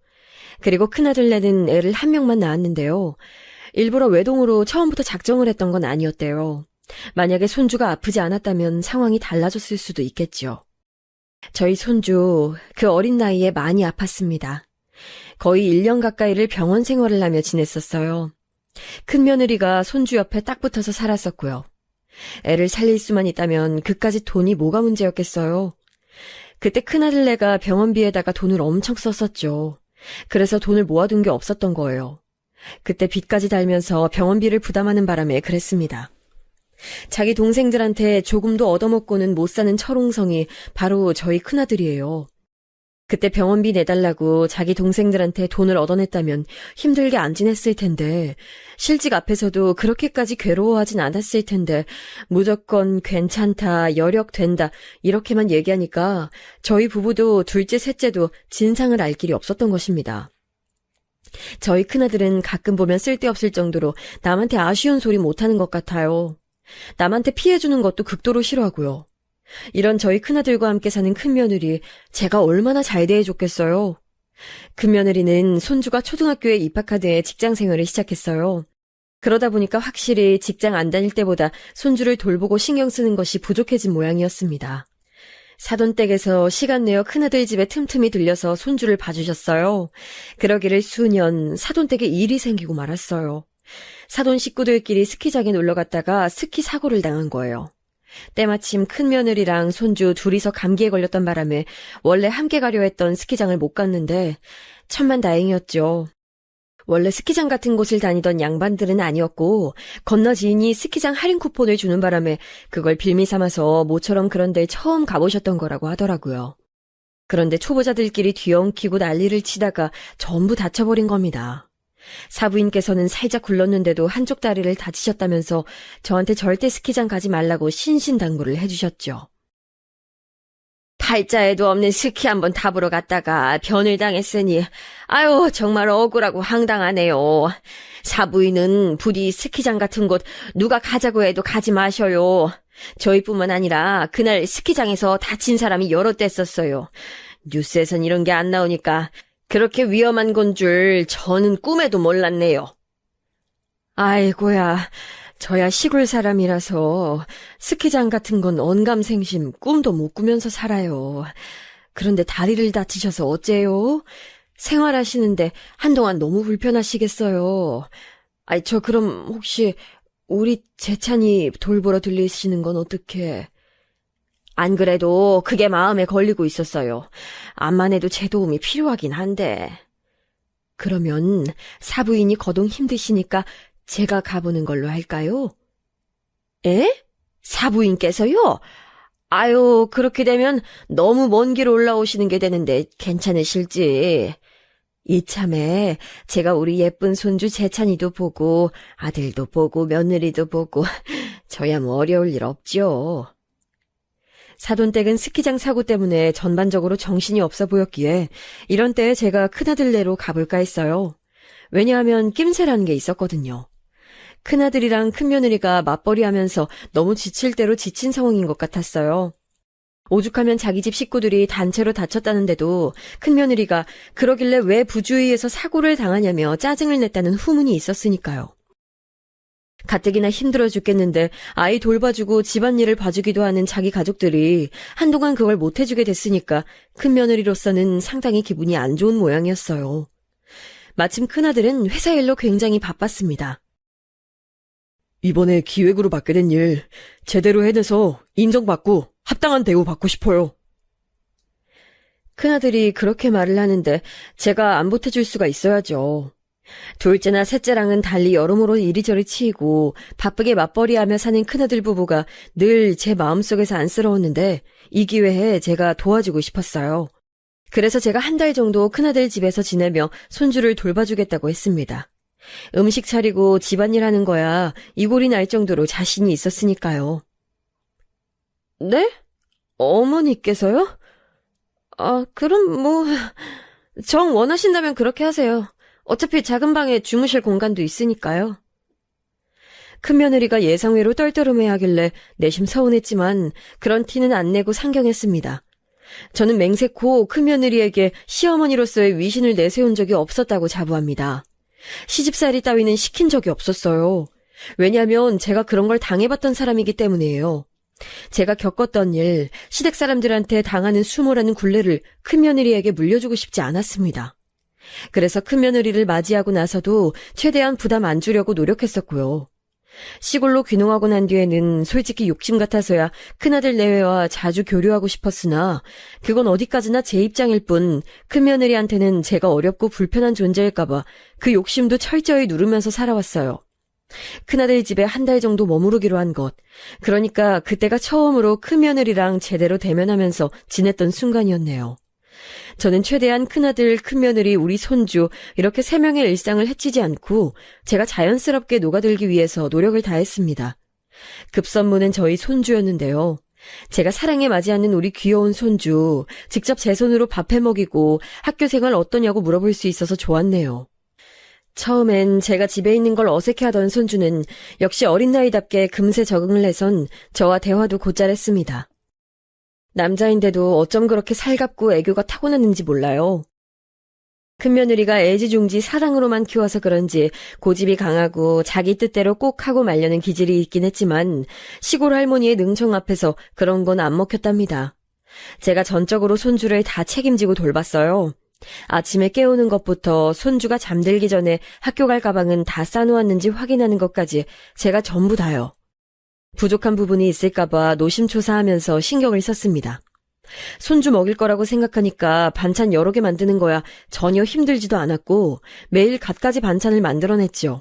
그리고 큰아들네는 애를 한 명만 낳았는데요. 일부러 외동으로 처음부터 작정을 했던 건 아니었대요. 만약에 손주가 아프지 않았다면 상황이 달라졌을 수도 있겠죠. 저희 손주 그 어린 나이에 많이 아팠습니다. 거의 1년 가까이를 병원 생활을 하며 지냈었어요. 큰며느리가 손주 옆에 딱 붙어서 살았었고요. 애를 살릴 수만 있다면 그까짓 돈이 뭐가 문제였겠어요. 그때 큰아들네가 병원비에다가 돈을 엄청 썼었죠. 그래서 돈을 모아둔 게 없었던 거예요. 그때 빚까지 달면서 병원비를 부담하는 바람에 그랬습니다. 자기 동생들한테 조금도 얻어먹고는 못 사는 철옹성이 바로 저희 큰아들이에요. 그때 병원비 내달라고 자기 동생들한테 돈을 얻어냈다면 힘들게 안 지냈을 텐데, 실직 앞에서도 그렇게까지 괴로워하진 않았을 텐데 무조건 괜찮다, 여력된다 이렇게만 얘기하니까 저희 부부도 둘째, 셋째도 진상을 알 길이 없었던 것입니다. 저희 큰아들은 가끔 보면 쓸데없을 정도로 남한테 아쉬운 소리 못하는 것 같아요. 남한테 피해주는 것도 극도로 싫어하고요. 이런 저희 큰아들과 함께 사는 큰며느리, 제가 얼마나 잘 대해줬겠어요. 큰며느리는 손주가 초등학교에 입학한 해에 직장생활을 시작했어요. 그러다 보니까 확실히 직장 안 다닐 때보다 손주를 돌보고 신경 쓰는 것이 부족해진 모양이었습니다. 사돈댁에서 시간 내어 큰아들 집에 틈틈이 들려서 손주를 봐주셨어요. 그러기를 수년 사돈댁에 일이 생기고 말았어요. 사돈 식구들끼리 스키장에 놀러 갔다가 스키 사고를 당한 거예요. 때마침 큰며느리랑 손주 둘이서 감기에 걸렸던 바람에 원래 함께 가려 했던 스키장을 못 갔는데 천만다행이었죠. 원래 스키장 같은 곳을 다니던 양반들은 아니었고 건너 지인이 스키장 할인 쿠폰을 주는 바람에 그걸 빌미 삼아서 모처럼 그런 데 처음 가보셨던 거라고 하더라고요. 그런데 초보자들끼리 뒤엉키고 난리를 치다가 전부 다쳐버린 겁니다. 사부인께서는 살짝 굴렀는데도 한쪽 다리를 다치셨다면서 저한테 절대 스키장 가지 말라고 신신당부를 해주셨죠. 팔자에도 없는 스키 한번 타보러 갔다가 변을 당했으니 아유 정말 억울하고 황당하네요. 사부인은 부디 스키장 같은 곳 누가 가자고 해도 가지 마셔요. 저희뿐만 아니라 그날 스키장에서 다친 사람이 여럿 됐었어요. 뉴스에선 이런 게 안 나오니까 그렇게 위험한 건 줄 저는 꿈에도 몰랐네요. 아이고야, 저야 시골 사람이라서 스키장 같은 건 언감생심 꿈도 못 꾸면서 살아요. 그런데 다리를 다치셔서 어째요? 생활하시는데 한동안 너무 불편하시겠어요. 저 그럼 혹시 우리 재찬이 돌보러 들리시는 건 어떻게? 안 그래도 그게 마음에 걸리고 있었어요. 암만 해도 제 도움이 필요하긴 한데. 그러면 사부인이 거동 힘드시니까 제가 가보는 걸로 할까요? 에? 사부인께서요? 아유, 그렇게 되면 너무 먼 길 올라오시는 게 되는데 괜찮으실지. 이참에 제가 우리 예쁜 손주 재찬이도 보고 아들도 보고 며느리도 보고 저야 뭐 어려울 일 없죠. 사돈댁은 스키장 사고 때문에 전반적으로 정신이 없어 보였기에 이런 때에 제가 큰아들네로 가볼까 했어요. 왜냐하면 낌새라는 게 있었거든요. 큰아들이랑 큰며느리가 맞벌이하면서 너무 지칠 대로 지친 상황인 것 같았어요. 오죽하면 자기 집 식구들이 단체로 다쳤다는데도 큰며느리가 그러길래 왜 부주의에서 사고를 당하냐며 짜증을 냈다는 후문이 있었으니까요. 가뜩이나 힘들어 죽겠는데 아이 돌봐주고 집안일을 봐주기도 하는 자기 가족들이 한동안 그걸 못해주게 됐으니까 큰며느리로서는 상당히 기분이 안 좋은 모양이었어요. 마침 큰아들은 회사 일로 굉장히 바빴습니다. 이번에 기획으로 맡게 된 일 제대로 해내서 인정받고 합당한 대우 받고 싶어요. 큰아들이 그렇게 말을 하는데 제가 안 보태줄 수가 있어야죠. 둘째나 셋째랑은 달리 여러모로 이리저리 치이고 바쁘게 맞벌이하며 사는 큰아들 부부가 늘 제 마음속에서 안쓰러웠는데 이 기회에 제가 도와주고 싶었어요. 그래서 제가 한 달 정도 큰아들 집에서 지내며 손주를 돌봐주겠다고 했습니다. 음식 차리고 집안일 하는 거야 이골이 날 정도로 자신이 있었으니까요. 네? 어머니께서요? 그럼 정 원하신다면 그렇게 하세요. 어차피 작은 방에 주무실 공간도 있으니까요. 큰며느리가 예상외로 떨떠름해하길래 내심 서운했지만 그런 티는 안 내고 상경했습니다. 저는 맹세코 큰며느리에게 시어머니로서의 위신을 내세운 적이 없었다고 자부합니다. 시집살이 따위는 시킨 적이 없었어요. 왜냐하면 제가 그런 걸 당해봤던 사람이기 때문이에요. 제가 겪었던 일, 시댁 사람들한테 당하는 수모라는 굴레를 큰며느리에게 물려주고 싶지 않았습니다. 그래서 큰며느리를 맞이하고 나서도 최대한 부담 안 주려고 노력했었고요. 시골로 귀농하고 난 뒤에는 솔직히 욕심 같아서야 큰아들 내외와 자주 교류하고 싶었으나 그건 어디까지나 제 입장일 뿐 큰며느리한테는 제가 어렵고 불편한 존재일까봐 그 욕심도 철저히 누르면서 살아왔어요. 큰아들 집에 한 달 정도 머무르기로 한 것. 그러니까 그때가 처음으로 큰며느리랑 제대로 대면하면서 지냈던 순간이었네요. 저는 최대한 큰아들, 큰며느리, 우리 손주 이렇게 3명의 일상을 해치지 않고 제가 자연스럽게 녹아들기 위해서 노력을 다했습니다. 급선무는 저희 손주였는데요. 제가 사랑에 맞지 않는 우리 귀여운 손주, 직접 제 손으로 밥해 먹이고 학교 생활 어떠냐고 물어볼 수 있어서 좋았네요. 처음엔 제가 집에 있는 걸 어색해하던 손주는 역시 어린 나이답게 금세 적응을 해선 저와 대화도 곧잘했습니다. 남자인데도 어쩜 그렇게 살갑고 애교가 타고났는지 몰라요. 큰며느리가 애지중지 사랑으로만 키워서 그런지 고집이 강하고 자기 뜻대로 꼭 하고 말려는 기질이 있긴 했지만 시골 할머니의 능청 앞에서 그런 건 안 먹혔답니다. 제가 전적으로 손주를 다 책임지고 돌봤어요. 아침에 깨우는 것부터 손주가 잠들기 전에 학교 갈 가방은 다 싸놓았는지 확인하는 것까지 제가 전부 다요. 부족한 부분이 있을까봐 노심초사하면서 신경을 썼습니다. 손주 먹일 거라고 생각하니까 반찬 여러 개 만드는 거야 전혀 힘들지도 않았고 매일 갖가지 반찬을 만들어냈죠.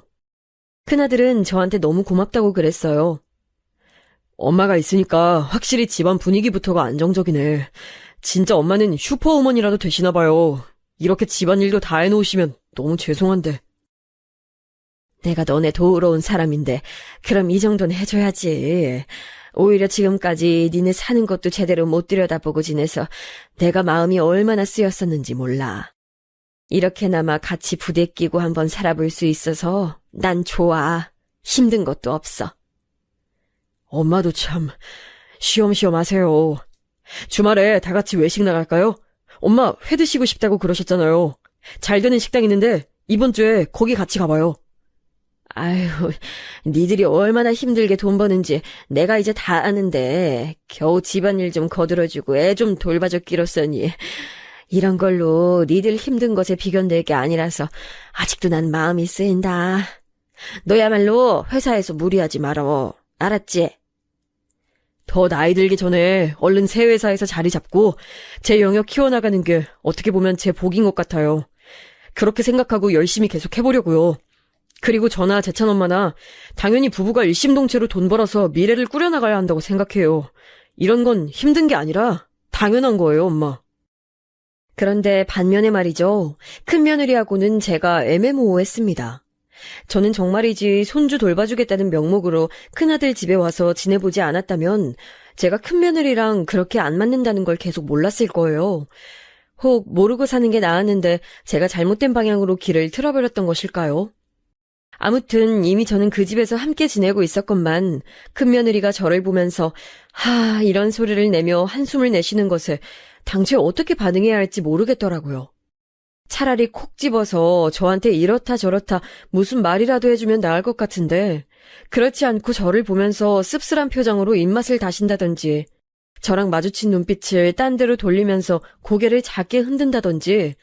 큰아들은 저한테 너무 고맙다고 그랬어요. 엄마가 있으니까 확실히 집안 분위기부터가 안정적이네. 진짜 엄마는 슈퍼우먼이라도 되시나 봐요. 이렇게 집안일도 다 해놓으시면 너무 죄송한데. 내가 너네 도우러 온 사람인데 그럼 이 정도는 해줘야지. 오히려 지금까지 니네 사는 것도 제대로 못 들여다보고 지내서 내가 마음이 얼마나 쓰였었는지 몰라. 이렇게나마 같이 부대끼고 한번 살아볼 수 있어서 난 좋아. 힘든 것도 없어. 엄마도 참 쉬엄쉬엄 하세요. 주말에 다 같이 외식 나갈까요? 엄마 회 드시고 싶다고 그러셨잖아요. 잘 되는 식당 있는데 이번 주에 거기 같이 가봐요. 아유, 니들이 얼마나 힘들게 돈 버는지 내가 이제 다 아는데 겨우 집안일 좀 거들어주고 애 좀 돌봐줬기로써니 이런 걸로 니들 힘든 것에 비견될 게 아니라서 아직도 난 마음이 쓰인다. 너야말로 회사에서 무리하지 말어. 알았지? 더 나이 들기 전에 얼른 새 회사에서 자리 잡고 제 영역 키워나가는 게 어떻게 보면 제 복인 것 같아요. 그렇게 생각하고 열심히 계속 해보려고요. 그리고 저나 재찬 엄마나 당연히 부부가 일심동체로 돈 벌어서 미래를 꾸려나가야 한다고 생각해요. 이런 건 힘든 게 아니라 당연한 거예요, 엄마. 그런데 반면에 말이죠. 큰며느리하고는 제가 애매모호했습니다. 저는 정말이지 손주 돌봐주겠다는 명목으로 큰아들 집에 와서 지내보지 않았다면 제가 큰며느리랑 그렇게 안 맞는다는 걸 계속 몰랐을 거예요. 혹 모르고 사는 게 나았는데 제가 잘못된 방향으로 길을 틀어버렸던 것일까요? 아무튼 이미 저는 그 집에서 함께 지내고 있었건만 큰며느리가 저를 보면서 이런 소리를 내며 한숨을 내쉬는 것에 당최 어떻게 반응해야 할지 모르겠더라고요. 차라리 콕 집어서 저한테 이렇다 저렇다 무슨 말이라도 해주면 나을 것 같은데 그렇지 않고 저를 보면서 씁쓸한 표정으로 입맛을 다신다든지 저랑 마주친 눈빛을 딴 데로 돌리면서 고개를 작게 흔든다든지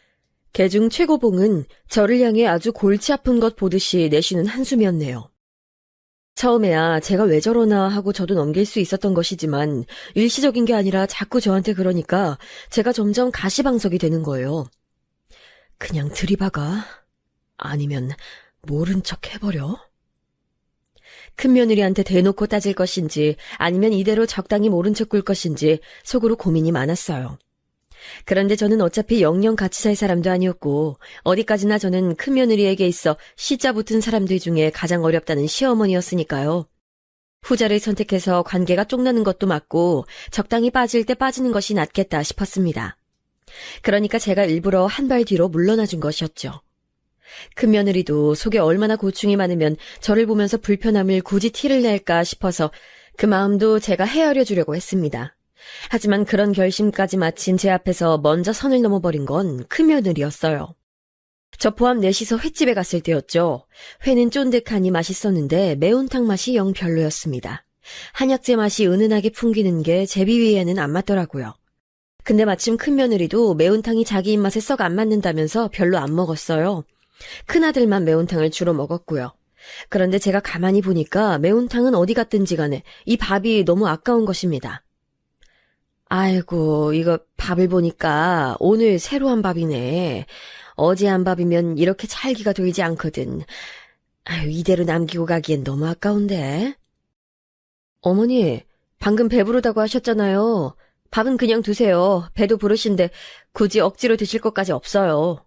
개중 최고봉은 저를 향해 아주 골치 아픈 것 보듯이 내쉬는 한숨이었네요. 처음에야 제가 왜 저러나 하고 저도 넘길 수 있었던 것이지만 일시적인 게 아니라 자꾸 저한테 그러니까 제가 점점 가시방석이 되는 거예요. 그냥 들이박아. 아니면 모른 척 해버려? 큰며느리한테 대놓고 따질 것인지 아니면 이대로 적당히 모른 척 굴 것인지 속으로 고민이 많았어요. 그런데 저는 어차피 영영 같이 살 사람도 아니었고 어디까지나 저는 큰며느리에게 있어 시자 붙은 사람들 중에 가장 어렵다는 시어머니였으니까요. 후자를 선택해서 관계가 쪽나는 것도 맞고 적당히 빠질 때 빠지는 것이 낫겠다 싶었습니다. 그러니까 제가 일부러 한 발 뒤로 물러나 준 것이었죠. 큰며느리도 속에 얼마나 고충이 많으면 저를 보면서 불편함을 굳이 티를 낼까 싶어서 그 마음도 제가 헤아려 주려고 했습니다. 하지만 그런 결심까지 마친 제 앞에서 먼저 선을 넘어버린 건 큰며느리였어요. 저 포함 넷이서 횟집에 갔을 때였죠. 회는 쫀득하니 맛있었는데 매운탕 맛이 영 별로였습니다. 한약재 맛이 은은하게 풍기는 게 제 비위에는 안 맞더라고요. 근데 마침 큰며느리도 매운탕이 자기 입맛에 썩 안 맞는다면서 별로 안 먹었어요. 큰아들만 매운탕을 주로 먹었고요. 그런데 제가 가만히 보니까 매운탕은 어디 갔든지 간에 이 밥이 너무 아까운 것입니다. 아이고, 이거 밥을 보니까 오늘 새로 한 밥이네. 어제 한 밥이면 이렇게 찰기가 돌지 않거든. 아유, 이대로 남기고 가기엔 너무 아까운데. 어머니, 방금 배부르다고 하셨잖아요. 밥은 그냥 두세요. 배도 부르신데 굳이 억지로 드실 것까지 없어요.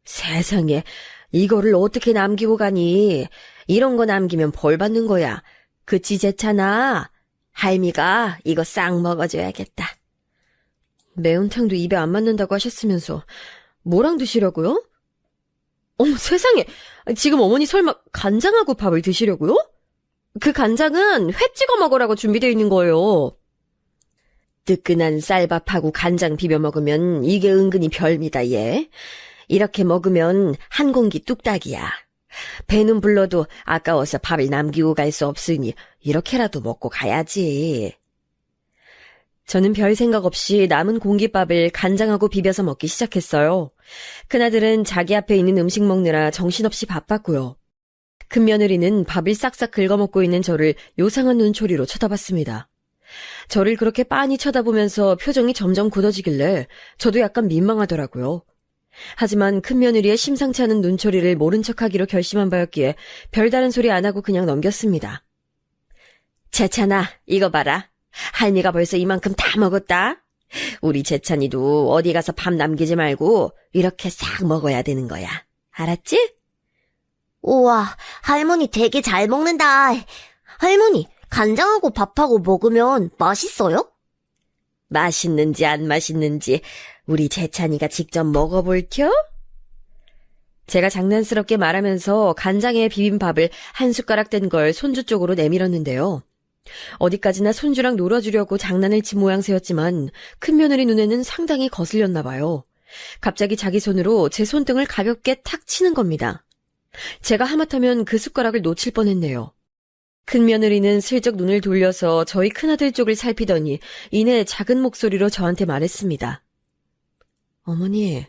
세상에, 이거를 어떻게 남기고 가니? 이런 거 남기면 벌 받는 거야. 그치, 제찬아? 할미가 이거 싹 먹어줘야겠다. 매운탕도 입에 안 맞는다고 하셨으면서 뭐랑 드시려고요? 어머, 세상에! 지금 어머니 설마 간장하고 밥을 드시려고요? 그 간장은 회 찍어 먹으라고 준비되어 있는 거예요. 뜨끈한 쌀밥하고 간장 비벼 먹으면 이게 은근히 별미다, 얘. 이렇게 먹으면 한 공기 뚝딱이야. 배는 불러도 아까워서 밥을 남기고 갈 수 없으니 이렇게라도 먹고 가야지. 저는 별 생각 없이 남은 공깃밥을 간장하고 비벼서 먹기 시작했어요. 큰아들은 자기 앞에 있는 음식 먹느라 정신없이 바빴고요. 큰며느리는 밥을 싹싹 긁어먹고 있는 저를 요상한 눈초리로 쳐다봤습니다. 저를 그렇게 빤히 쳐다보면서 표정이 점점 굳어지길래 저도 약간 민망하더라고요. 하지만 큰며느리의 심상치 않은 눈초리를 모른 척하기로 결심한 바였기에 별다른 소리 안 하고 그냥 넘겼습니다. 재찬아, 이거 봐라. 할미가 벌써 이만큼 다 먹었다. 우리 재찬이도 어디 가서 밥 남기지 말고 이렇게 싹 먹어야 되는 거야. 알았지? 우와, 할머니 되게 잘 먹는다. 할머니, 간장하고 밥하고 먹으면 맛있어요? 맛있는지 안 맛있는지 우리 재찬이가 직접 먹어볼텨? 제가 장난스럽게 말하면서 간장에 비빈 밥을 한 숟가락 된 걸 손주 쪽으로 내밀었는데요. 어디까지나 손주랑 놀아주려고 장난을 친 모양새였지만 큰며느리 눈에는 상당히 거슬렸나 봐요. 갑자기 자기 손으로 제 손등을 가볍게 탁 치는 겁니다. 제가 하마터면 그 숟가락을 놓칠 뻔했네요. 큰며느리는 슬쩍 눈을 돌려서 저희 큰아들 쪽을 살피더니 이내 작은 목소리로 저한테 말했습니다. 어머니,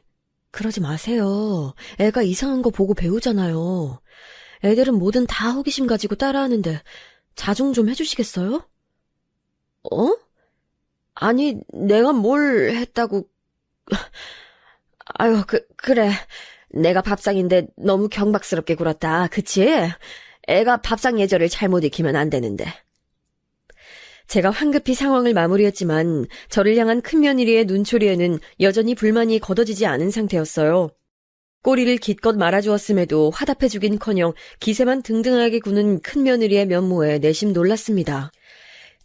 그러지 마세요. 애가 이상한 거 보고 배우잖아요. 애들은 뭐든 다 호기심 가지고 따라하는데 자중 좀 해주시겠어요? 어? 아니, 내가 뭘 했다고... 아유, 그래. 내가 밥상인데 너무 경박스럽게 굴었다. 그치? 애가 밥상 예절을 잘못 익히면 안 되는데. 제가 황급히 상황을 마무리했지만 저를 향한 큰며느리의 눈초리에는 여전히 불만이 걷어지지 않은 상태였어요. 꼬리를 기껏 말아주었음에도 화답해주긴커녕 기세만 등등하게 구는 큰며느리의 면모에 내심 놀랐습니다.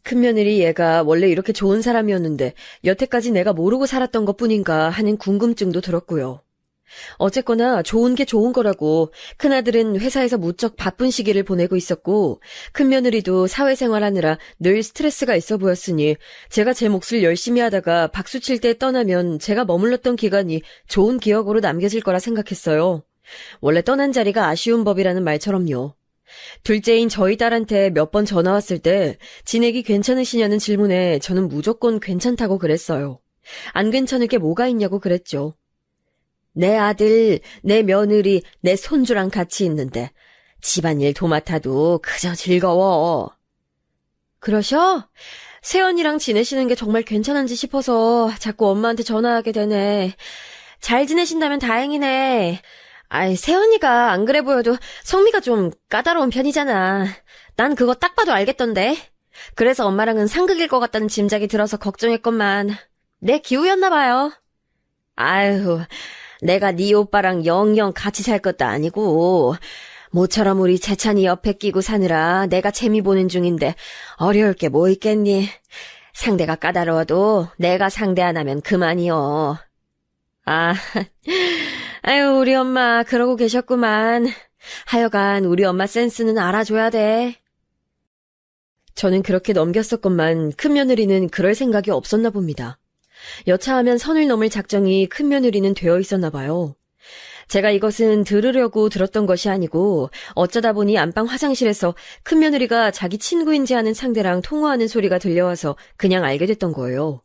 큰며느리 얘가 원래 이렇게 좋은 사람이었는데 여태까지 내가 모르고 살았던 것뿐인가 하는 궁금증도 들었고요. 어쨌거나 좋은 게 좋은 거라고 큰아들은 회사에서 무척 바쁜 시기를 보내고 있었고 큰며느리도 사회생활하느라 늘 스트레스가 있어 보였으니 제가 제 몫을 열심히 하다가 박수 칠 때 떠나면 제가 머물렀던 기간이 좋은 기억으로 남겨질 거라 생각했어요. 원래 떠난 자리가 아쉬운 법이라는 말처럼요. 둘째인 저희 딸한테 몇 번 전화 왔을 때 지내기 괜찮으시냐는 질문에 저는 무조건 괜찮다고 그랬어요. 안 괜찮을 게 뭐가 있냐고 그랬죠. 내 아들, 내 며느리, 내 손주랑 같이 있는데 집안일 도맡아도 그저 즐거워. 그러셔? 새언니랑 지내시는 게 정말 괜찮은지 싶어서 자꾸 엄마한테 전화하게 되네. 잘 지내신다면 다행이네. 아이, 세연이가 안 그래 보여도 성미가 좀 까다로운 편이잖아. 난 그거 딱 봐도 알겠던데. 그래서 엄마랑은 상극일 것 같다는 짐작이 들어서 걱정했건만 내 기우였나 봐요. 아유, 내가 네 오빠랑 영영 같이 살 것도 아니고 모처럼 우리 재찬이 옆에 끼고 사느라 내가 재미 보는 중인데 어려울 게 뭐 있겠니. 상대가 까다로워도 내가 상대 안 하면 그만이요. 아, 아유, 우리 엄마 그러고 계셨구만. 하여간 우리 엄마 센스는 알아줘야 돼. 저는 그렇게 넘겼었건만 큰며느리는 그럴 생각이 없었나 봅니다. 여차하면 선을 넘을 작정이 큰며느리는 되어 있었나 봐요. 제가 이것은 들으려고 들었던 것이 아니고 어쩌다 보니 안방 화장실에서 큰며느리가 자기 친구인지 아는 상대랑 통화하는 소리가 들려와서 그냥 알게 됐던 거예요.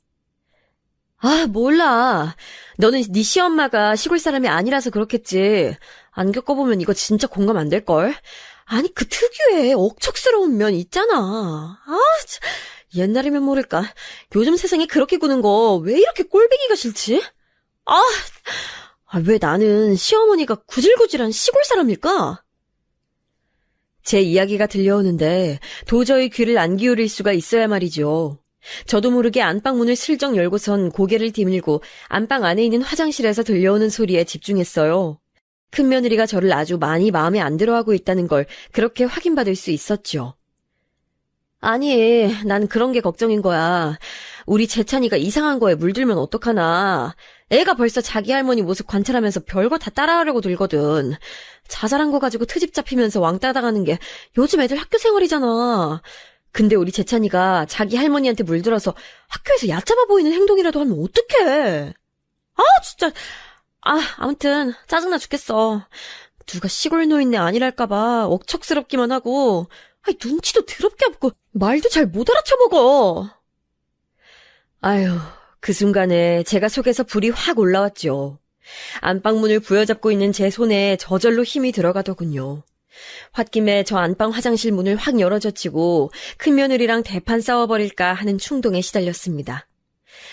아, 몰라. 너는 네 시엄마가 시골 사람이 아니라서 그렇겠지. 안 겪어보면 이거 진짜 공감 안 될걸? 아니, 그 특유의 억척스러운 면 있잖아. 아, 옛날이면 모를까. 요즘 세상에 그렇게 구는 거 왜 이렇게 꼴보기가 싫지? 왜 나는 시어머니가 구질구질한 시골 사람일까? 제 이야기가 들려오는데 도저히 귀를 안 기울일 수가 있어야 말이죠. 저도 모르게 안방 문을 슬쩍 열고선 고개를 디밀고 안방 안에 있는 화장실에서 들려오는 소리에 집중했어요. 큰며느리가 저를 아주 많이 마음에 안 들어하고 있다는 걸 그렇게 확인받을 수 있었죠. 아니, 난 그런 게 걱정인 거야. 우리 재찬이가 이상한 거에 물들면 어떡하나. 애가 벌써 자기 할머니 모습 관찰하면서 별거 다 따라하려고 들거든. 자잘한 거 가지고 트집 잡히면서 왕따 당하는 게 요즘 애들 학교 생활이잖아. 근데 우리 재찬이가 자기 할머니한테 물들어서 학교에서 얕잡아 보이는 행동이라도 하면 어떡해. 진짜. 아무튼 짜증나 죽겠어. 누가 시골 노인네 아니랄까봐 억척스럽기만 하고 눈치도 더럽게 없고 말도 잘 못 알아쳐먹어. 아유, 그 순간에 제가 속에서 불이 확 올라왔죠. 안방문을 부여잡고 있는 제 손에 저절로 힘이 들어가더군요. 홧김에 저 안방 화장실 문을 확 열어젖히고 큰며느리랑 대판 싸워버릴까 하는 충동에 시달렸습니다.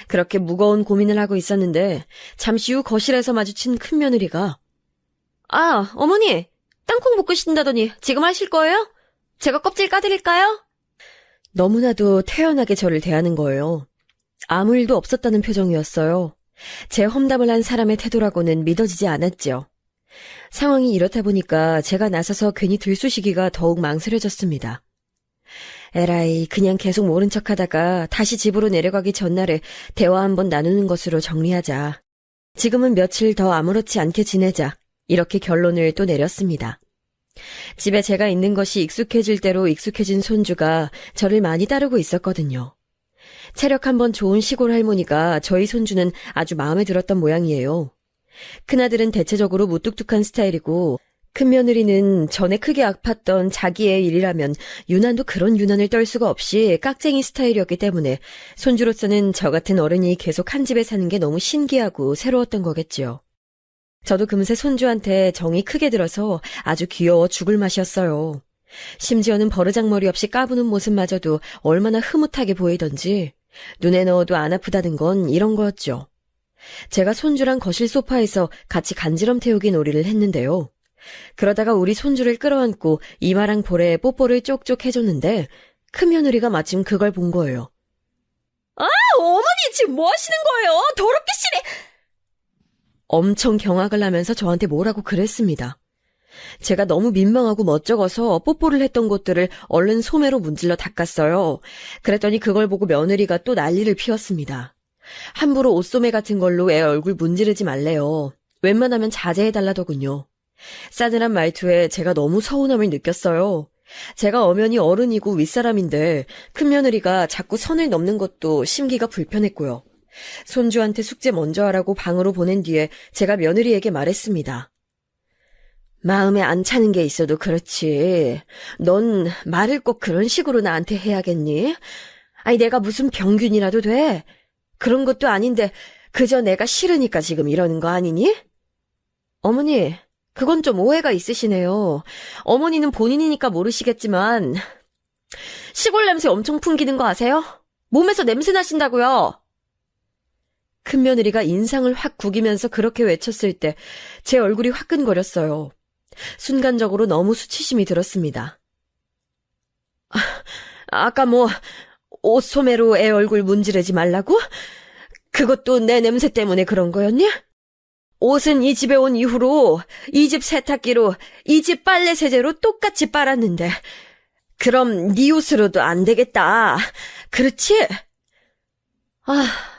그렇게 무거운 고민을 하고 있었는데 잠시 후 거실에서 마주친 큰며느리가 어머니, 땅콩 볶으신다더니 지금 하실 거예요? 제가 껍질 까드릴까요? 너무나도 태연하게 저를 대하는 거예요. 아무 일도 없었다는 표정이었어요. 제 험담을 한 사람의 태도라고는 믿어지지 않았죠. 상황이 이렇다 보니까 제가 나서서 괜히 들쑤시기가 더욱 망설여졌습니다. 에라이, 그냥 계속 모른 척하다가 다시 집으로 내려가기 전날에 대화 한번 나누는 것으로 정리하자. 지금은 며칠 더 아무렇지 않게 지내자. 이렇게 결론을 또 내렸습니다. 집에 제가 있는 것이 익숙해질 대로 익숙해진 손주가 저를 많이 따르고 있었거든요. 체력 한번 좋은 시골 할머니가 저희 손주는 아주 마음에 들었던 모양이에요. 큰아들은 대체적으로 무뚝뚝한 스타일이고 큰며느리는 전에 크게 아팠던 자기의 일이라면 유난도 그런 유난을 떨 수가 없이 깍쟁이 스타일이었기 때문에 손주로서는 저 같은 어른이 계속 한 집에 사는 게 너무 신기하고 새로웠던 거겠지요. 저도 금세 손주한테 정이 크게 들어서 아주 귀여워 죽을 맛이었어요. 심지어는 버르장머리 없이 까부는 모습마저도 얼마나 흐뭇하게 보이던지 눈에 넣어도 안 아프다는 건 이런 거였죠. 제가 손주랑 거실 소파에서 같이 간지럼 태우기 놀이를 했는데요. 그러다가 우리 손주를 끌어안고 이마랑 볼에 뽀뽀를 쪽쪽 해줬는데 큰며느리가 마침 그걸 본 거예요. 어머니 지금 뭐 하시는 거예요? 더럽게 씨리! 엄청 경악을 하면서 저한테 뭐라고 그랬습니다. 제가 너무 민망하고 멋쩍어서 뽀뽀를 했던 곳들을 얼른 소매로 문질러 닦았어요. 그랬더니 그걸 보고 며느리가 또 난리를 피웠습니다. 함부로 옷소매 같은 걸로 애 얼굴 문지르지 말래요. 웬만하면 자제해달라더군요. 싸늘한 말투에 제가 너무 서운함을 느꼈어요. 제가 엄연히 어른이고 윗사람인데 큰며느리가 자꾸 선을 넘는 것도 심기가 불편했고요. 손주한테 숙제 먼저 하라고 방으로 보낸 뒤에 제가 며느리에게 말했습니다. 마음에 안 차는 게 있어도 그렇지. 넌 말을 꼭 그런 식으로 나한테 해야겠니? 아니, 내가 무슨 병균이라도 돼? 그런 것도 아닌데 그저 내가 싫으니까 지금 이러는 거 아니니? 어머니, 그건 좀 오해가 있으시네요. 어머니는 본인이니까 모르시겠지만 시골 냄새 엄청 풍기는 거 아세요? 몸에서 냄새 나신다고요. 큰며느리가 인상을 확 구기면서 그렇게 외쳤을 때 제 얼굴이 화끈거렸어요. 순간적으로 너무 수치심이 들었습니다. 아까 옷 소매로 애 얼굴 문지르지 말라고? 그것도 내 냄새 때문에 그런 거였냐? 옷은 이 집에 온 이후로 이 집 세탁기로 이 집 빨래 세제로 똑같이 빨았는데 그럼 네 옷으로도 안 되겠다. 그렇지?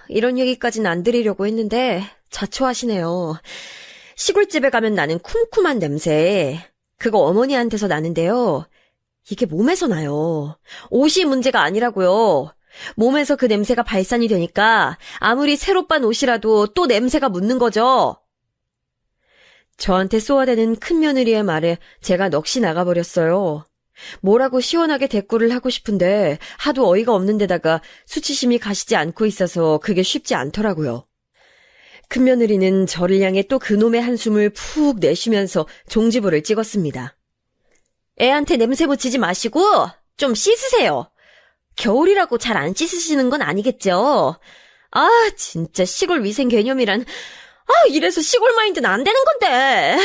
이런 얘기까진 안 드리려고 했는데 자초하시네요. 시골집에 가면 나는 쿰쿰한 냄새. 그거 어머니한테서 나는데요. 이게 몸에서 나요. 옷이 문제가 아니라고요. 몸에서 그 냄새가 발산이 되니까 아무리 새로 빤 옷이라도 또 냄새가 묻는 거죠. 저한테 쏘아대는 큰며느리의 말에 제가 넋이 나가버렸어요. 뭐라고 시원하게 대꾸를 하고 싶은데 하도 어이가 없는 데다가 수치심이 가시지 않고 있어서 그게 쉽지 않더라고요. 큰며느리는 저를 향해 또 그놈의 한숨을 푹 내쉬면서 종지부를 찍었습니다. 애한테 냄새 묻히지 마시고 좀 씻으세요. 겨울이라고 잘 안 씻으시는 건 아니겠죠? 진짜 시골 위생 개념이란. 이래서 시골 마인드는 안 되는 건데.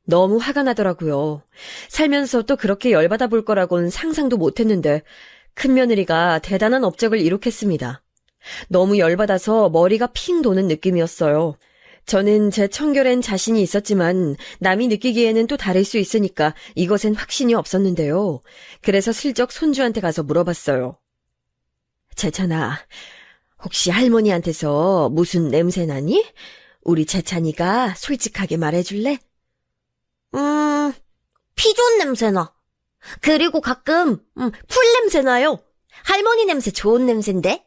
너무 화가 나더라고요. 살면서 또 그렇게 열받아 볼 거라고는 상상도 못했는데 큰며느리가 대단한 업적을 이룩했습니다. 너무 열받아서 머리가 핑 도는 느낌이었어요. 저는 제 청결엔 자신이 있었지만 남이 느끼기에는 또 다를 수 있으니까 이것엔 확신이 없었는데요. 그래서 슬쩍 손주한테 가서 물어봤어요. 재찬아, 혹시 할머니한테서 무슨 냄새 나니? 우리 재찬이가 솔직하게 말해줄래? 피존 냄새 나. 그리고 가끔 풀 냄새 나요. 할머니 냄새 좋은 냄새인데?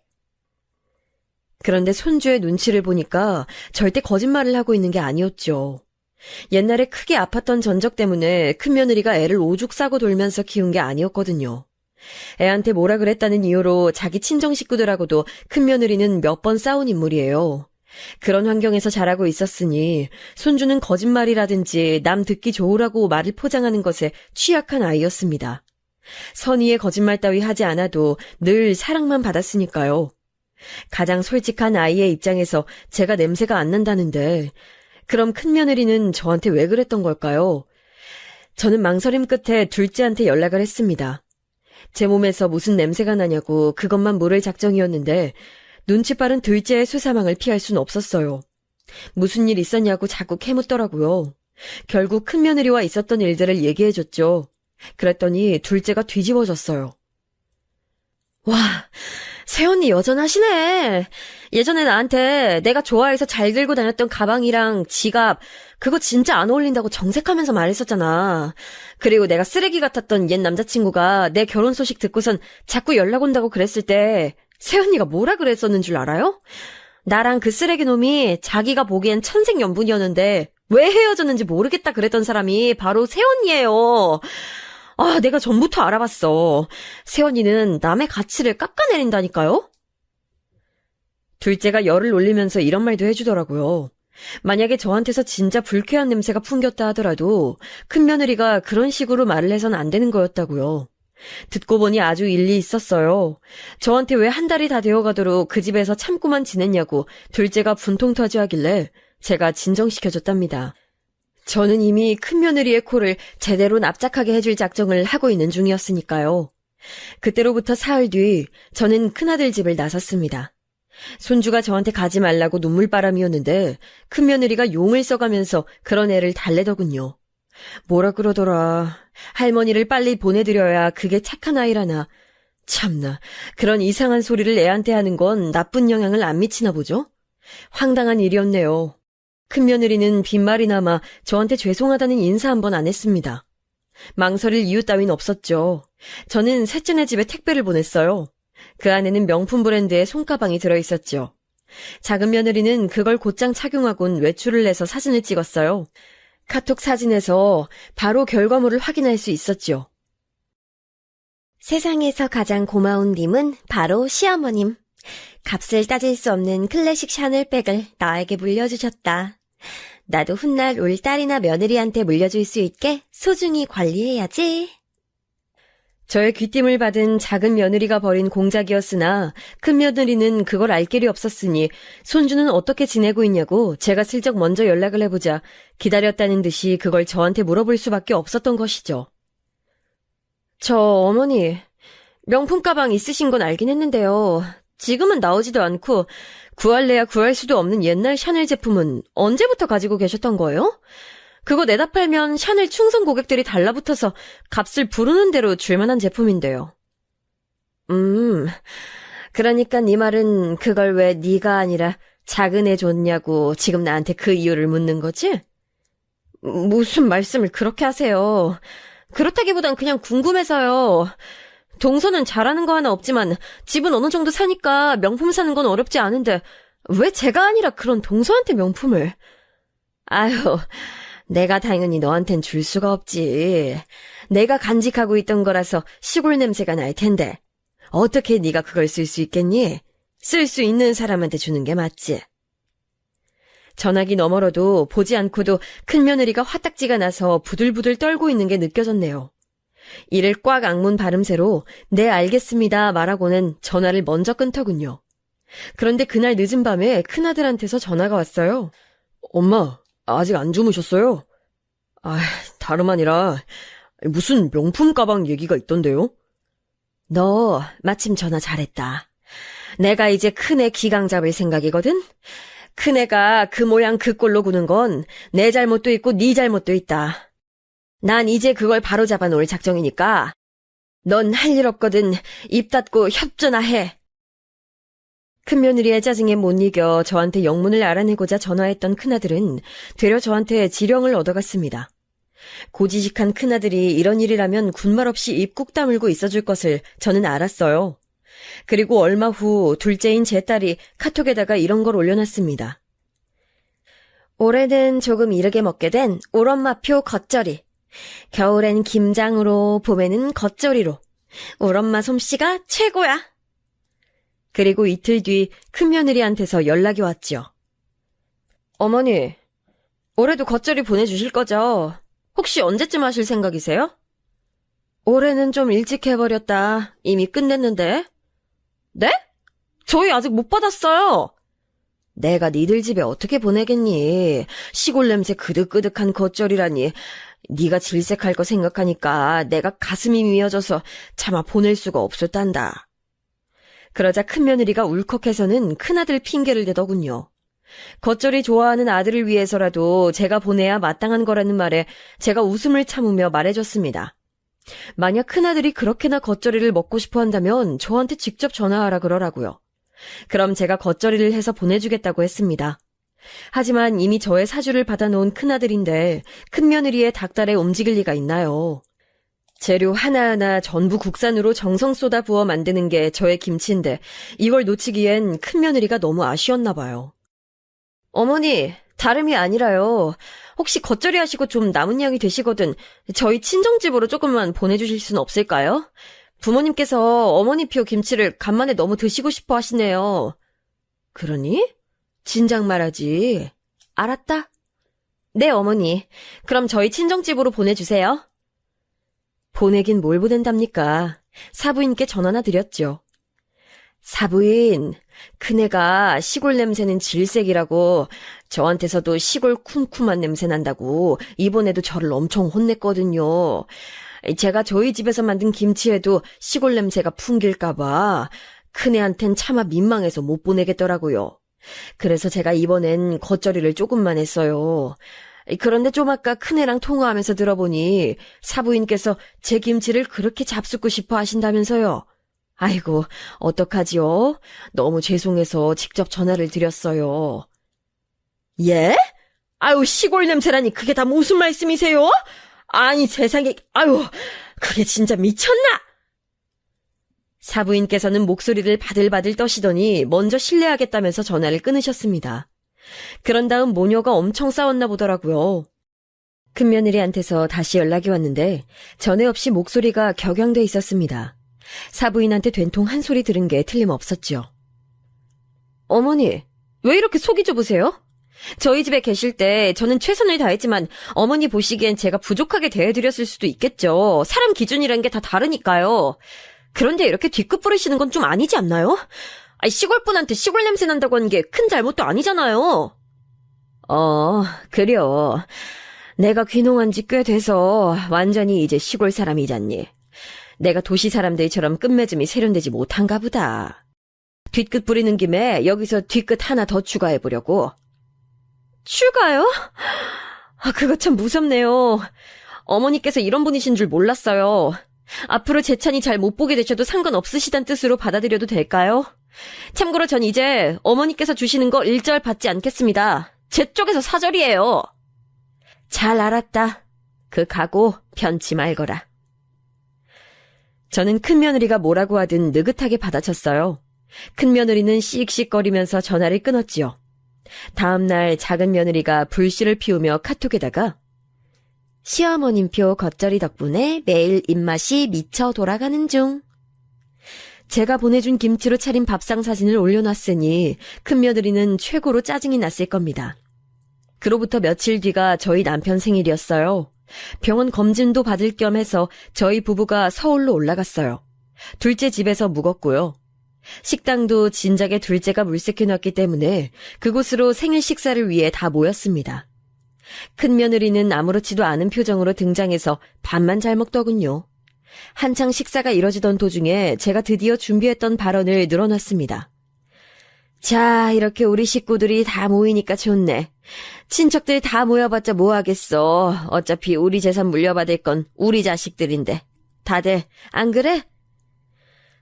그런데 손주의 눈치를 보니까 절대 거짓말을 하고 있는 게 아니었죠. 옛날에 크게 아팠던 전적 때문에 큰며느리가 애를 오죽 싸고 돌면서 키운 게 아니었거든요. 애한테 뭐라 그랬다는 이유로 자기 친정 식구들하고도 큰며느리는 몇 번 싸운 인물이에요. 그런 환경에서 자라고 있었으니 손주는 거짓말이라든지 남 듣기 좋으라고 말을 포장하는 것에 취약한 아이였습니다. 선의의 거짓말 따위 하지 않아도 늘 사랑만 받았으니까요. 가장 솔직한 아이의 입장에서 제가 냄새가 안 난다는데 그럼 큰며느리는 저한테 왜 그랬던 걸까요? 저는 망설임 끝에 둘째한테 연락을 했습니다. 제 몸에서 무슨 냄새가 나냐고 그것만 물을 작정이었는데 눈치 빠른 둘째의 수사망을 피할 순 없었어요. 무슨 일 있었냐고 자꾸 캐묻더라고요. 결국 큰며느리와 있었던 일들을 얘기해줬죠. 그랬더니 둘째가 뒤집어졌어요. 와, 새언니 여전하시네. 예전에 나한테 내가 좋아해서 잘 들고 다녔던 가방이랑 지갑 그거 진짜 안 어울린다고 정색하면서 말했었잖아. 그리고 내가 쓰레기 같았던 옛 남자친구가 내 결혼 소식 듣고선 자꾸 연락 온다고 그랬을 때 새언니가 뭐라 그랬었는 줄 알아요? 나랑 그 쓰레기 놈이 자기가 보기엔 천생연분이었는데 왜 헤어졌는지 모르겠다 그랬던 사람이 바로 새언니예요. 내가 전부터 알아봤어. 새언니는 남의 가치를 깎아내린다니까요? 둘째가 열을 올리면서 이런 말도 해주더라고요. 만약에 저한테서 진짜 불쾌한 냄새가 풍겼다 하더라도 큰며느리가 그런 식으로 말을 해선 안 되는 거였다고요. 듣고 보니 아주 일리 있었어요. 저한테 왜 한 달이 다 되어가도록 그 집에서 참고만 지냈냐고 둘째가 분통 터지하길래 제가 진정시켜줬답니다. 저는 이미 큰며느리의 코를 제대로 납작하게 해줄 작정을 하고 있는 중이었으니까요. 그때로부터 사흘 뒤 저는 큰아들 집을 나섰습니다. 손주가 저한테 가지 말라고 눈물바람이었는데 큰며느리가 용을 써가면서 그런 애를 달래더군요. 뭐라 그러더라. 할머니를 빨리 보내드려야 그게 착한 아이라나. 참나, 그런 이상한 소리를 애한테 하는 건 나쁜 영향을 안 미치나 보죠? 황당한 일이었네요. 큰며느리는 빈말이나마 저한테 죄송하다는 인사 한 번 안 했습니다. 망설일 이유 따윈 없었죠. 저는 셋째네 집에 택배를 보냈어요. 그 안에는 명품 브랜드의 손가방이 들어있었죠. 작은 며느리는 그걸 곧장 착용하곤 외출을 해서 사진을 찍었어요. 카톡 사진에서 바로 결과물을 확인할 수 있었죠. 세상에서 가장 고마운 님은 바로 시어머님. 값을 따질 수 없는 클래식 샤넬백을 나에게 물려주셨다. 나도 훗날 올 딸이나 며느리한테 물려줄 수 있게 소중히 관리해야지. 저의 귀띔을 받은 작은 며느리가 벌인 공작이었으나 큰 며느리는 그걸 알 길이 없었으니 손주는 어떻게 지내고 있냐고 제가 슬쩍 먼저 연락을 해보자 기다렸다는 듯이 그걸 저한테 물어볼 수밖에 없었던 것이죠. 저 어머니, 명품 가방 있으신 건 알긴 했는데요. 지금은 나오지도 않고 구할래야 구할 수도 없는 옛날 샤넬 제품은 언제부터 가지고 계셨던 거예요? 그거 내다 팔면 샤넬 충성 고객들이 달라붙어서 값을 부르는 대로 줄만한 제품인데요. 그러니까 네 말은 그걸 왜 네가 아니라 작은 애 줬냐고 지금 나한테 그 이유를 묻는 거지? 무슨 말씀을 그렇게 하세요. 그렇다기보단 그냥 궁금해서요. 동서는 잘하는 거 하나 없지만 집은 어느 정도 사니까 명품 사는 건 어렵지 않은데 왜 제가 아니라 그런 동서한테 명품을. 아유, 내가 당연히 너한텐 줄 수가 없지. 내가 간직하고 있던 거라서 시골 냄새가 날 텐데. 어떻게 네가 그걸 쓸 수 있겠니? 쓸 수 있는 사람한테 주는 게 맞지. 전화기 너머로도 보지 않고도 큰 며느리가 화딱지가 나서 부들부들 떨고 있는 게 느껴졌네요. 이를 꽉 악문 발음새로 네 알겠습니다 말하고는 전화를 먼저 끊더군요. 그런데 그날 늦은 밤에 큰아들한테서 전화가 왔어요. 엄마, 아직 안 주무셨어요? 다름 아니라 무슨 명품 가방 얘기가 있던데요? 너 마침 전화 잘했다. 내가 이제 큰애 기강 잡을 생각이거든? 큰애가 그 모양 그 꼴로 구는 건 내 잘못도 있고 네 잘못도 있다. 난 이제 그걸 바로잡아 놓을 작정이니까 넌 할 일 없거든 입 닫고 협조나 해. 큰며느리의 짜증에 못 이겨 저한테 영문을 알아내고자 전화했던 큰아들은 되려 저한테 지령을 얻어갔습니다. 고지식한 큰아들이 이런 일이라면 군말 없이 입 꾹 다물고 있어줄 것을 저는 알았어요. 그리고 얼마 후 둘째인 제 딸이 카톡에다가 이런 걸 올려놨습니다. 올해는 조금 이르게 먹게 된 울엄마표 겉절이. 겨울엔 김장으로, 봄에는 겉절이로. 울엄마 솜씨가 최고야. 그리고 이틀 뒤 큰며느리한테서 연락이 왔죠. 어머니, 올해도 겉절이 보내주실 거죠? 혹시 언제쯤 하실 생각이세요? 올해는 좀 일찍 해버렸다. 이미 끝냈는데. 네? 저희 아직 못 받았어요. 내가 니들 집에 어떻게 보내겠니? 시골 냄새 그득그득한 겉절이라니. 네가 질색할 거 생각하니까 내가 가슴이 미어져서 차마 보낼 수가 없었단다. 그러자 큰며느리가 울컥해서는 큰아들 핑계를 대더군요. 겉절이 좋아하는 아들을 위해서라도 제가 보내야 마땅한 거라는 말에 제가 웃음을 참으며 말해줬습니다. 만약 큰아들이 그렇게나 겉절이를 먹고 싶어 한다면 저한테 직접 전화하라 그러라고요. 그럼 제가 겉절이를 해서 보내주겠다고 했습니다. 하지만 이미 저의 사주를 받아놓은 큰아들인데 큰며느리의 닭달에 움직일 리가 있나요? 재료 하나하나 전부 국산으로 정성 쏟아 부어 만드는 게 저의 김치인데 이걸 놓치기엔 큰며느리가 너무 아쉬웠나 봐요. 어머니, 다름이 아니라요. 혹시 겉절이 하시고 좀 남은 양이 되시거든 저희 친정집으로 조금만 보내주실 수는 없을까요? 부모님께서 어머니표 김치를 간만에 너무 드시고 싶어 하시네요. 그러니? 진작 말하지. 알았다. 네, 어머니. 그럼 저희 친정집으로 보내주세요. 보내긴 뭘 보낸답니까? 사부인께 전화나 드렸죠. 사부인, 큰애가 시골 냄새는 질색이라고 저한테서도 시골 쿰쿰한 냄새 난다고 이번에도 저를 엄청 혼냈거든요. 제가 저희 집에서 만든 김치에도 시골 냄새가 풍길까봐 큰애한텐 차마 민망해서 못 보내겠더라고요. 그래서 제가 이번엔 겉절이를 조금만 했어요. 그런데 좀 아까 큰애랑 통화하면서 들어보니 사부인께서 제 김치를 그렇게 잡수고 싶어 하신다면서요. 아이고, 어떡하지요? 너무 죄송해서 직접 전화를 드렸어요. 예? 아유, 시골 냄새라니 그게 다 무슨 말씀이세요? 아니, 세상에, 아유, 그게 진짜 미쳤나? 사부인께서는 목소리를 바들바들 떠시더니 먼저 실례하겠다면서 전화를 끊으셨습니다. 그런 다음 모녀가 엄청 싸웠나 보더라고요. 큰며느리한테서 다시 연락이 왔는데 전에 없이 목소리가 격양돼 있었습니다. 사부인한테 된통 한 소리 들은 게 틀림없었죠. 어머니, 왜 이렇게 속이 좁으세요? 저희 집에 계실 때 저는 최선을 다했지만 어머니 보시기엔 제가 부족하게 대해드렸을 수도 있겠죠. 사람 기준이란 게 다 다르니까요. 그런데 이렇게 뒤끝 부리시는 건 좀 아니지 않나요? 아니, 시골분한테 시골 냄새 난다고 한 게 큰 잘못도 아니잖아요. 그려. 내가 귀농한 지 꽤 돼서 완전히 이제 시골 사람이잖니. 내가 도시 사람들처럼 끝맺음이 세련되지 못한가 보다. 뒤끝 부리는 김에 여기서 뒤끝 하나 더 추가해보려고. 추가요? 그거 참 무섭네요. 어머니께서 이런 분이신 줄 몰랐어요. 앞으로 제 찬이 잘 못 보게 되셔도 상관없으시단 뜻으로 받아들여도 될까요? 참고로 전 이제 어머니께서 주시는 거 일절 받지 않겠습니다. 제 쪽에서 사절이에요. 잘 알았다. 그 각오 편치 말거라. 저는 큰며느리가 뭐라고 하든 느긋하게 받아쳤어요. 큰며느리는 씩씩거리면서 전화를 끊었지요. 다음날 작은 며느리가 불씨를 피우며 카톡에다가 시어머님표 겉절이 덕분에 매일 입맛이 미쳐 돌아가는 중. 제가 보내준 김치로 차린 밥상 사진을 올려놨으니 큰며느리는 최고로 짜증이 났을 겁니다. 그로부터 며칠 뒤가 저희 남편 생일이었어요. 병원 검진도 받을 겸 해서 저희 부부가 서울로 올라갔어요. 둘째 집에서 묵었고요. 식당도 진작에 둘째가 물색해놨기 때문에 그곳으로 생일 식사를 위해 다 모였습니다. 큰며느리는 아무렇지도 않은 표정으로 등장해서 밥만 잘 먹더군요. 한창 식사가 이뤄지던 도중에 제가 드디어 준비했던 발언을 늘어놨습니다. 자, 이렇게 우리 식구들이 다 모이니까 좋네. 친척들 다 모여봤자 뭐하겠어. 어차피 우리 재산 물려받을 건 우리 자식들인데. 다들 안 그래?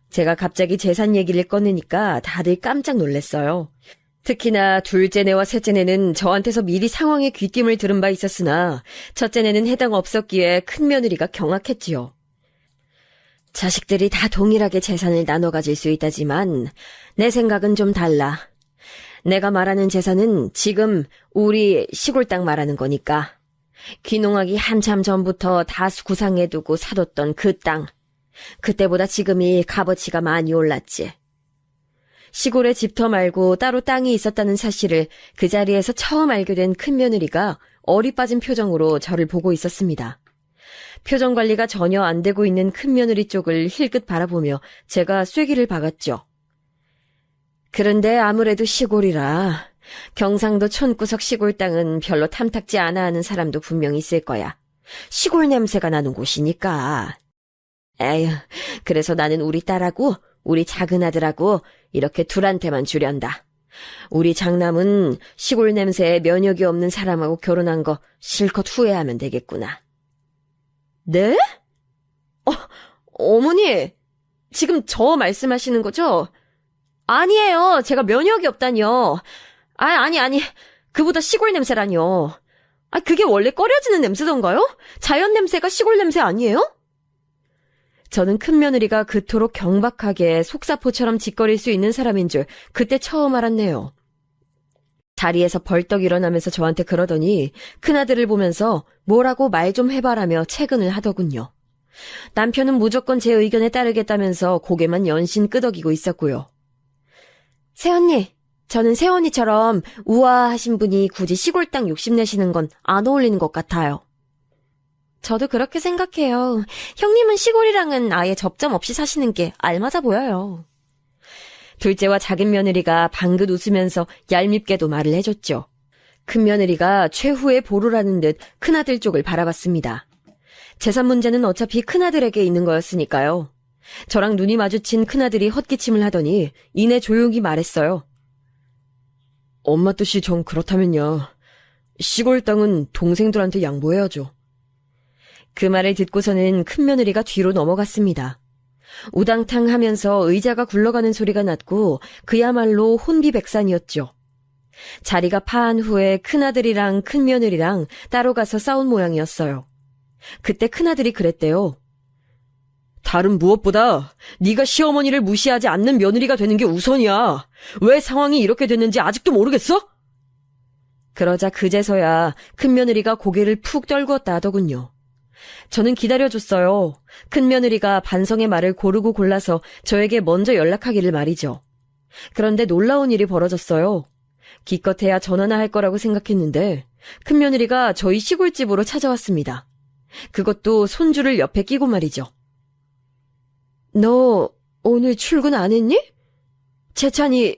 제가 갑자기 재산 얘기를 꺼내니까 다들 깜짝 놀랐어요. 특히나 둘째네와 셋째네는 저한테서 미리 상황의 귀띔을 들은 바 있었으나 첫째네는 해당 없었기에 큰며느리가 경악했지요. 자식들이 다 동일하게 재산을 나눠 가질 수 있다지만 내 생각은 좀 달라. 내가 말하는 재산은 지금 우리 시골 땅 말하는 거니까. 귀농하기 한참 전부터 다수 구상해두고 사뒀던 그 땅. 그때보다 지금이 값어치가 많이 올랐지. 시골에 집터 말고 따로 땅이 있었다는 사실을 그 자리에서 처음 알게 된 큰며느리가 어리 빠진 표정으로 저를 보고 있었습니다. 표정 관리가 전혀 안 되고 있는 큰며느리 쪽을 힐끗 바라보며 제가 쐐기를 박았죠. 그런데 아무래도 시골이라 경상도 촌구석 시골 땅은 별로 탐탁지 않아 하는 사람도 분명 있을 거야. 시골 냄새가 나는 곳이니까. 에휴, 그래서 나는 우리 딸하고 우리 작은 아들하고 이렇게 둘한테만 주련다. 우리 장남은 시골 냄새에 면역이 없는 사람하고 결혼한 거 실컷 후회하면 되겠구나. 네? 어머니, 지금 저 말씀하시는 거죠? 아니에요. 제가 면역이 없다니요. 아니. 그보다 시골 냄새라니요. 그게 원래 꺼려지는 냄새던가요? 자연 냄새가 시골 냄새 아니에요? 저는 큰며느리가 그토록 경박하게 속사포처럼 짓거릴 수 있는 사람인 줄 그때 처음 알았네요. 자리에서 벌떡 일어나면서 저한테 그러더니 큰아들을 보면서 뭐라고 말 좀 해봐라며 채근을 하더군요. 남편은 무조건 제 의견에 따르겠다면서 고개만 연신 끄덕이고 있었고요. 새언니, 저는 새언니처럼 우아하신 분이 굳이 시골 땅 욕심내시는 건 안 어울리는 것 같아요. 저도 그렇게 생각해요. 형님은 시골이랑은 아예 접점 없이 사시는 게 알맞아 보여요. 둘째와 작은 며느리가 방긋 웃으면서 얄밉게도 말을 해줬죠. 큰 며느리가 최후의 보루라는 듯 큰아들 쪽을 바라봤습니다. 재산 문제는 어차피 큰아들에게 있는 거였으니까요. 저랑 눈이 마주친 큰아들이 헛기침을 하더니 이내 조용히 말했어요. 엄마 뜻이 정 그렇다면요. 시골 땅은 동생들한테 양보해야죠. 그 말을 듣고서는 큰며느리가 뒤로 넘어갔습니다. 우당탕 하면서 의자가 굴러가는 소리가 났고 그야말로 혼비백산이었죠. 자리가 파한 후에 큰아들이랑 큰며느리랑 따로 가서 싸운 모양이었어요. 그때 큰아들이 그랬대요. 다른 무엇보다 네가 시어머니를 무시하지 않는 며느리가 되는 게 우선이야. 왜 상황이 이렇게 됐는지 아직도 모르겠어? 그러자 그제서야 큰며느리가 고개를 푹 떨구었다 하더군요. 저는 기다려줬어요. 큰며느리가 반성의 말을 고르고 골라서 저에게 먼저 연락하기를 말이죠. 그런데 놀라운 일이 벌어졌어요. 기껏해야 전화나 할 거라고 생각했는데 큰며느리가 저희 시골집으로 찾아왔습니다. 그것도 손주를 옆에 끼고 말이죠. 너 오늘 출근 안 했니? 재찬이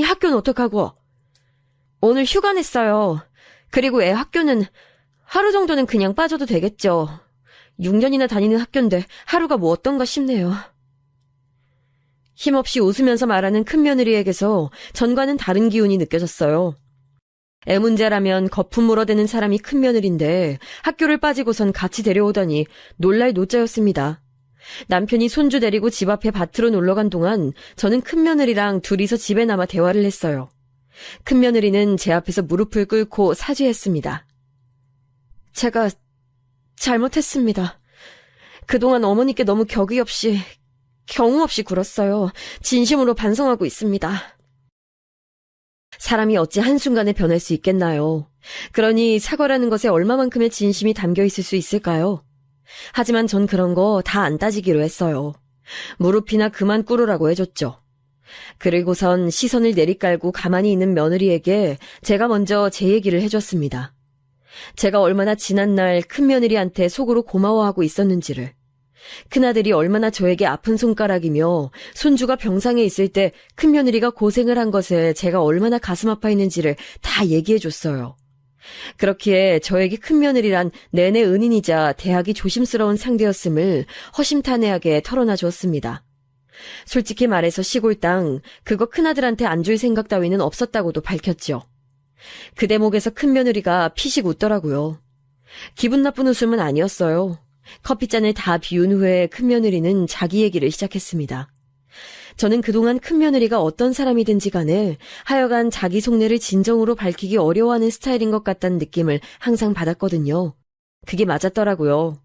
학교는 어떡하고? 오늘 휴가 냈어요. 그리고 애 학교는 하루 정도는 그냥 빠져도 되겠죠. 6년이나 다니는 학교인데 하루가 뭐 어떤가 싶네요. 힘없이 웃으면서 말하는 큰며느리에게서 전과는 다른 기운이 느껴졌어요. 애 문제라면 거품 물어대는 사람이 큰며느리인데 학교를 빠지고선 같이 데려오다니 놀랄 노자였습니다. 남편이 손주 데리고 집 앞에 밭으로 놀러간 동안 저는 큰며느리랑 둘이서 집에 남아 대화를 했어요. 큰며느리는 제 앞에서 무릎을 꿇고 사죄했습니다. 제가 잘못했습니다. 그동안 어머니께 너무 격의 없이, 경우 없이 굴었어요. 진심으로 반성하고 있습니다. 사람이 어찌 한순간에 변할 수 있겠나요? 그러니 사과라는 것에 얼마만큼의 진심이 담겨 있을 수 있을까요? 하지만 전 그런 거 다 안 따지기로 했어요. 무릎이나 그만 꿇으라고 해줬죠. 그리고선 시선을 내리깔고 가만히 있는 며느리에게 제가 먼저 제 얘기를 해줬습니다. 제가 얼마나 지난날 큰며느리한테 속으로 고마워하고 있었는지를, 큰아들이 얼마나 저에게 아픈 손가락이며 손주가 병상에 있을 때 큰며느리가 고생을 한 것에 제가 얼마나 가슴 아파했는지를 다 얘기해줬어요. 그렇기에 저에게 큰며느리란 내내 은인이자 대하기 조심스러운 상대였음을 허심탄회하게 털어놔 주었습니다. 솔직히 말해서 시골 땅, 그거 큰아들한테 안 줄 생각 따위는 없었다고도 밝혔죠. 그 대목에서 큰며느리가 피식 웃더라고요. 기분 나쁜 웃음은 아니었어요. 커피잔을 다 비운 후에 큰며느리는 자기 얘기를 시작했습니다. 저는 그동안 큰며느리가 어떤 사람이든지 간에 하여간 자기 속내를 진정으로 밝히기 어려워하는 스타일인 것 같다는 느낌을 항상 받았거든요. 그게 맞았더라고요.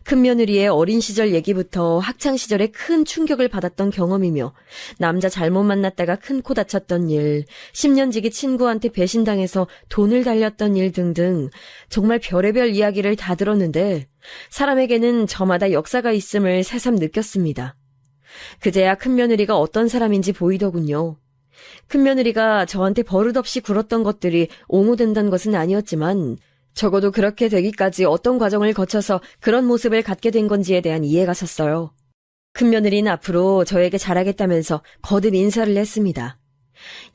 큰며느리의 어린 시절 얘기부터 학창시절에 큰 충격을 받았던 경험이며 남자 잘못 만났다가 큰 코 다쳤던 일, 10년 지기 친구한테 배신당해서 돈을 달렸던 일 등등 정말 별의별 이야기를 다 들었는데 사람에게는 저마다 역사가 있음을 새삼 느꼈습니다. 그제야 큰며느리가 어떤 사람인지 보이더군요. 큰며느리가 저한테 버릇없이 굴었던 것들이 옹호된다는 것은 아니었지만 적어도 그렇게 되기까지 어떤 과정을 거쳐서 그런 모습을 갖게 된 건지에 대한 이해가 섰어요. 큰며느리는 앞으로 저에게 잘하겠다면서 거듭 인사를 했습니다.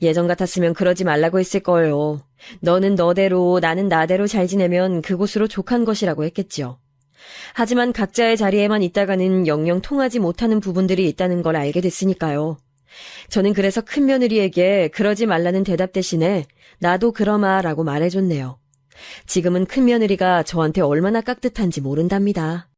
예전 같았으면 그러지 말라고 했을 거예요. 너는 너대로 나는 나대로 잘 지내면 그곳으로 족한 것이라고 했겠죠. 하지만 각자의 자리에만 있다가는 영영 통하지 못하는 부분들이 있다는 걸 알게 됐으니까요. 저는 그래서 큰며느리에게 그러지 말라는 대답 대신에 나도 그러마라고 말해줬네요. 지금은 큰며느리가 저한테 얼마나 깍듯한지 모른답니다.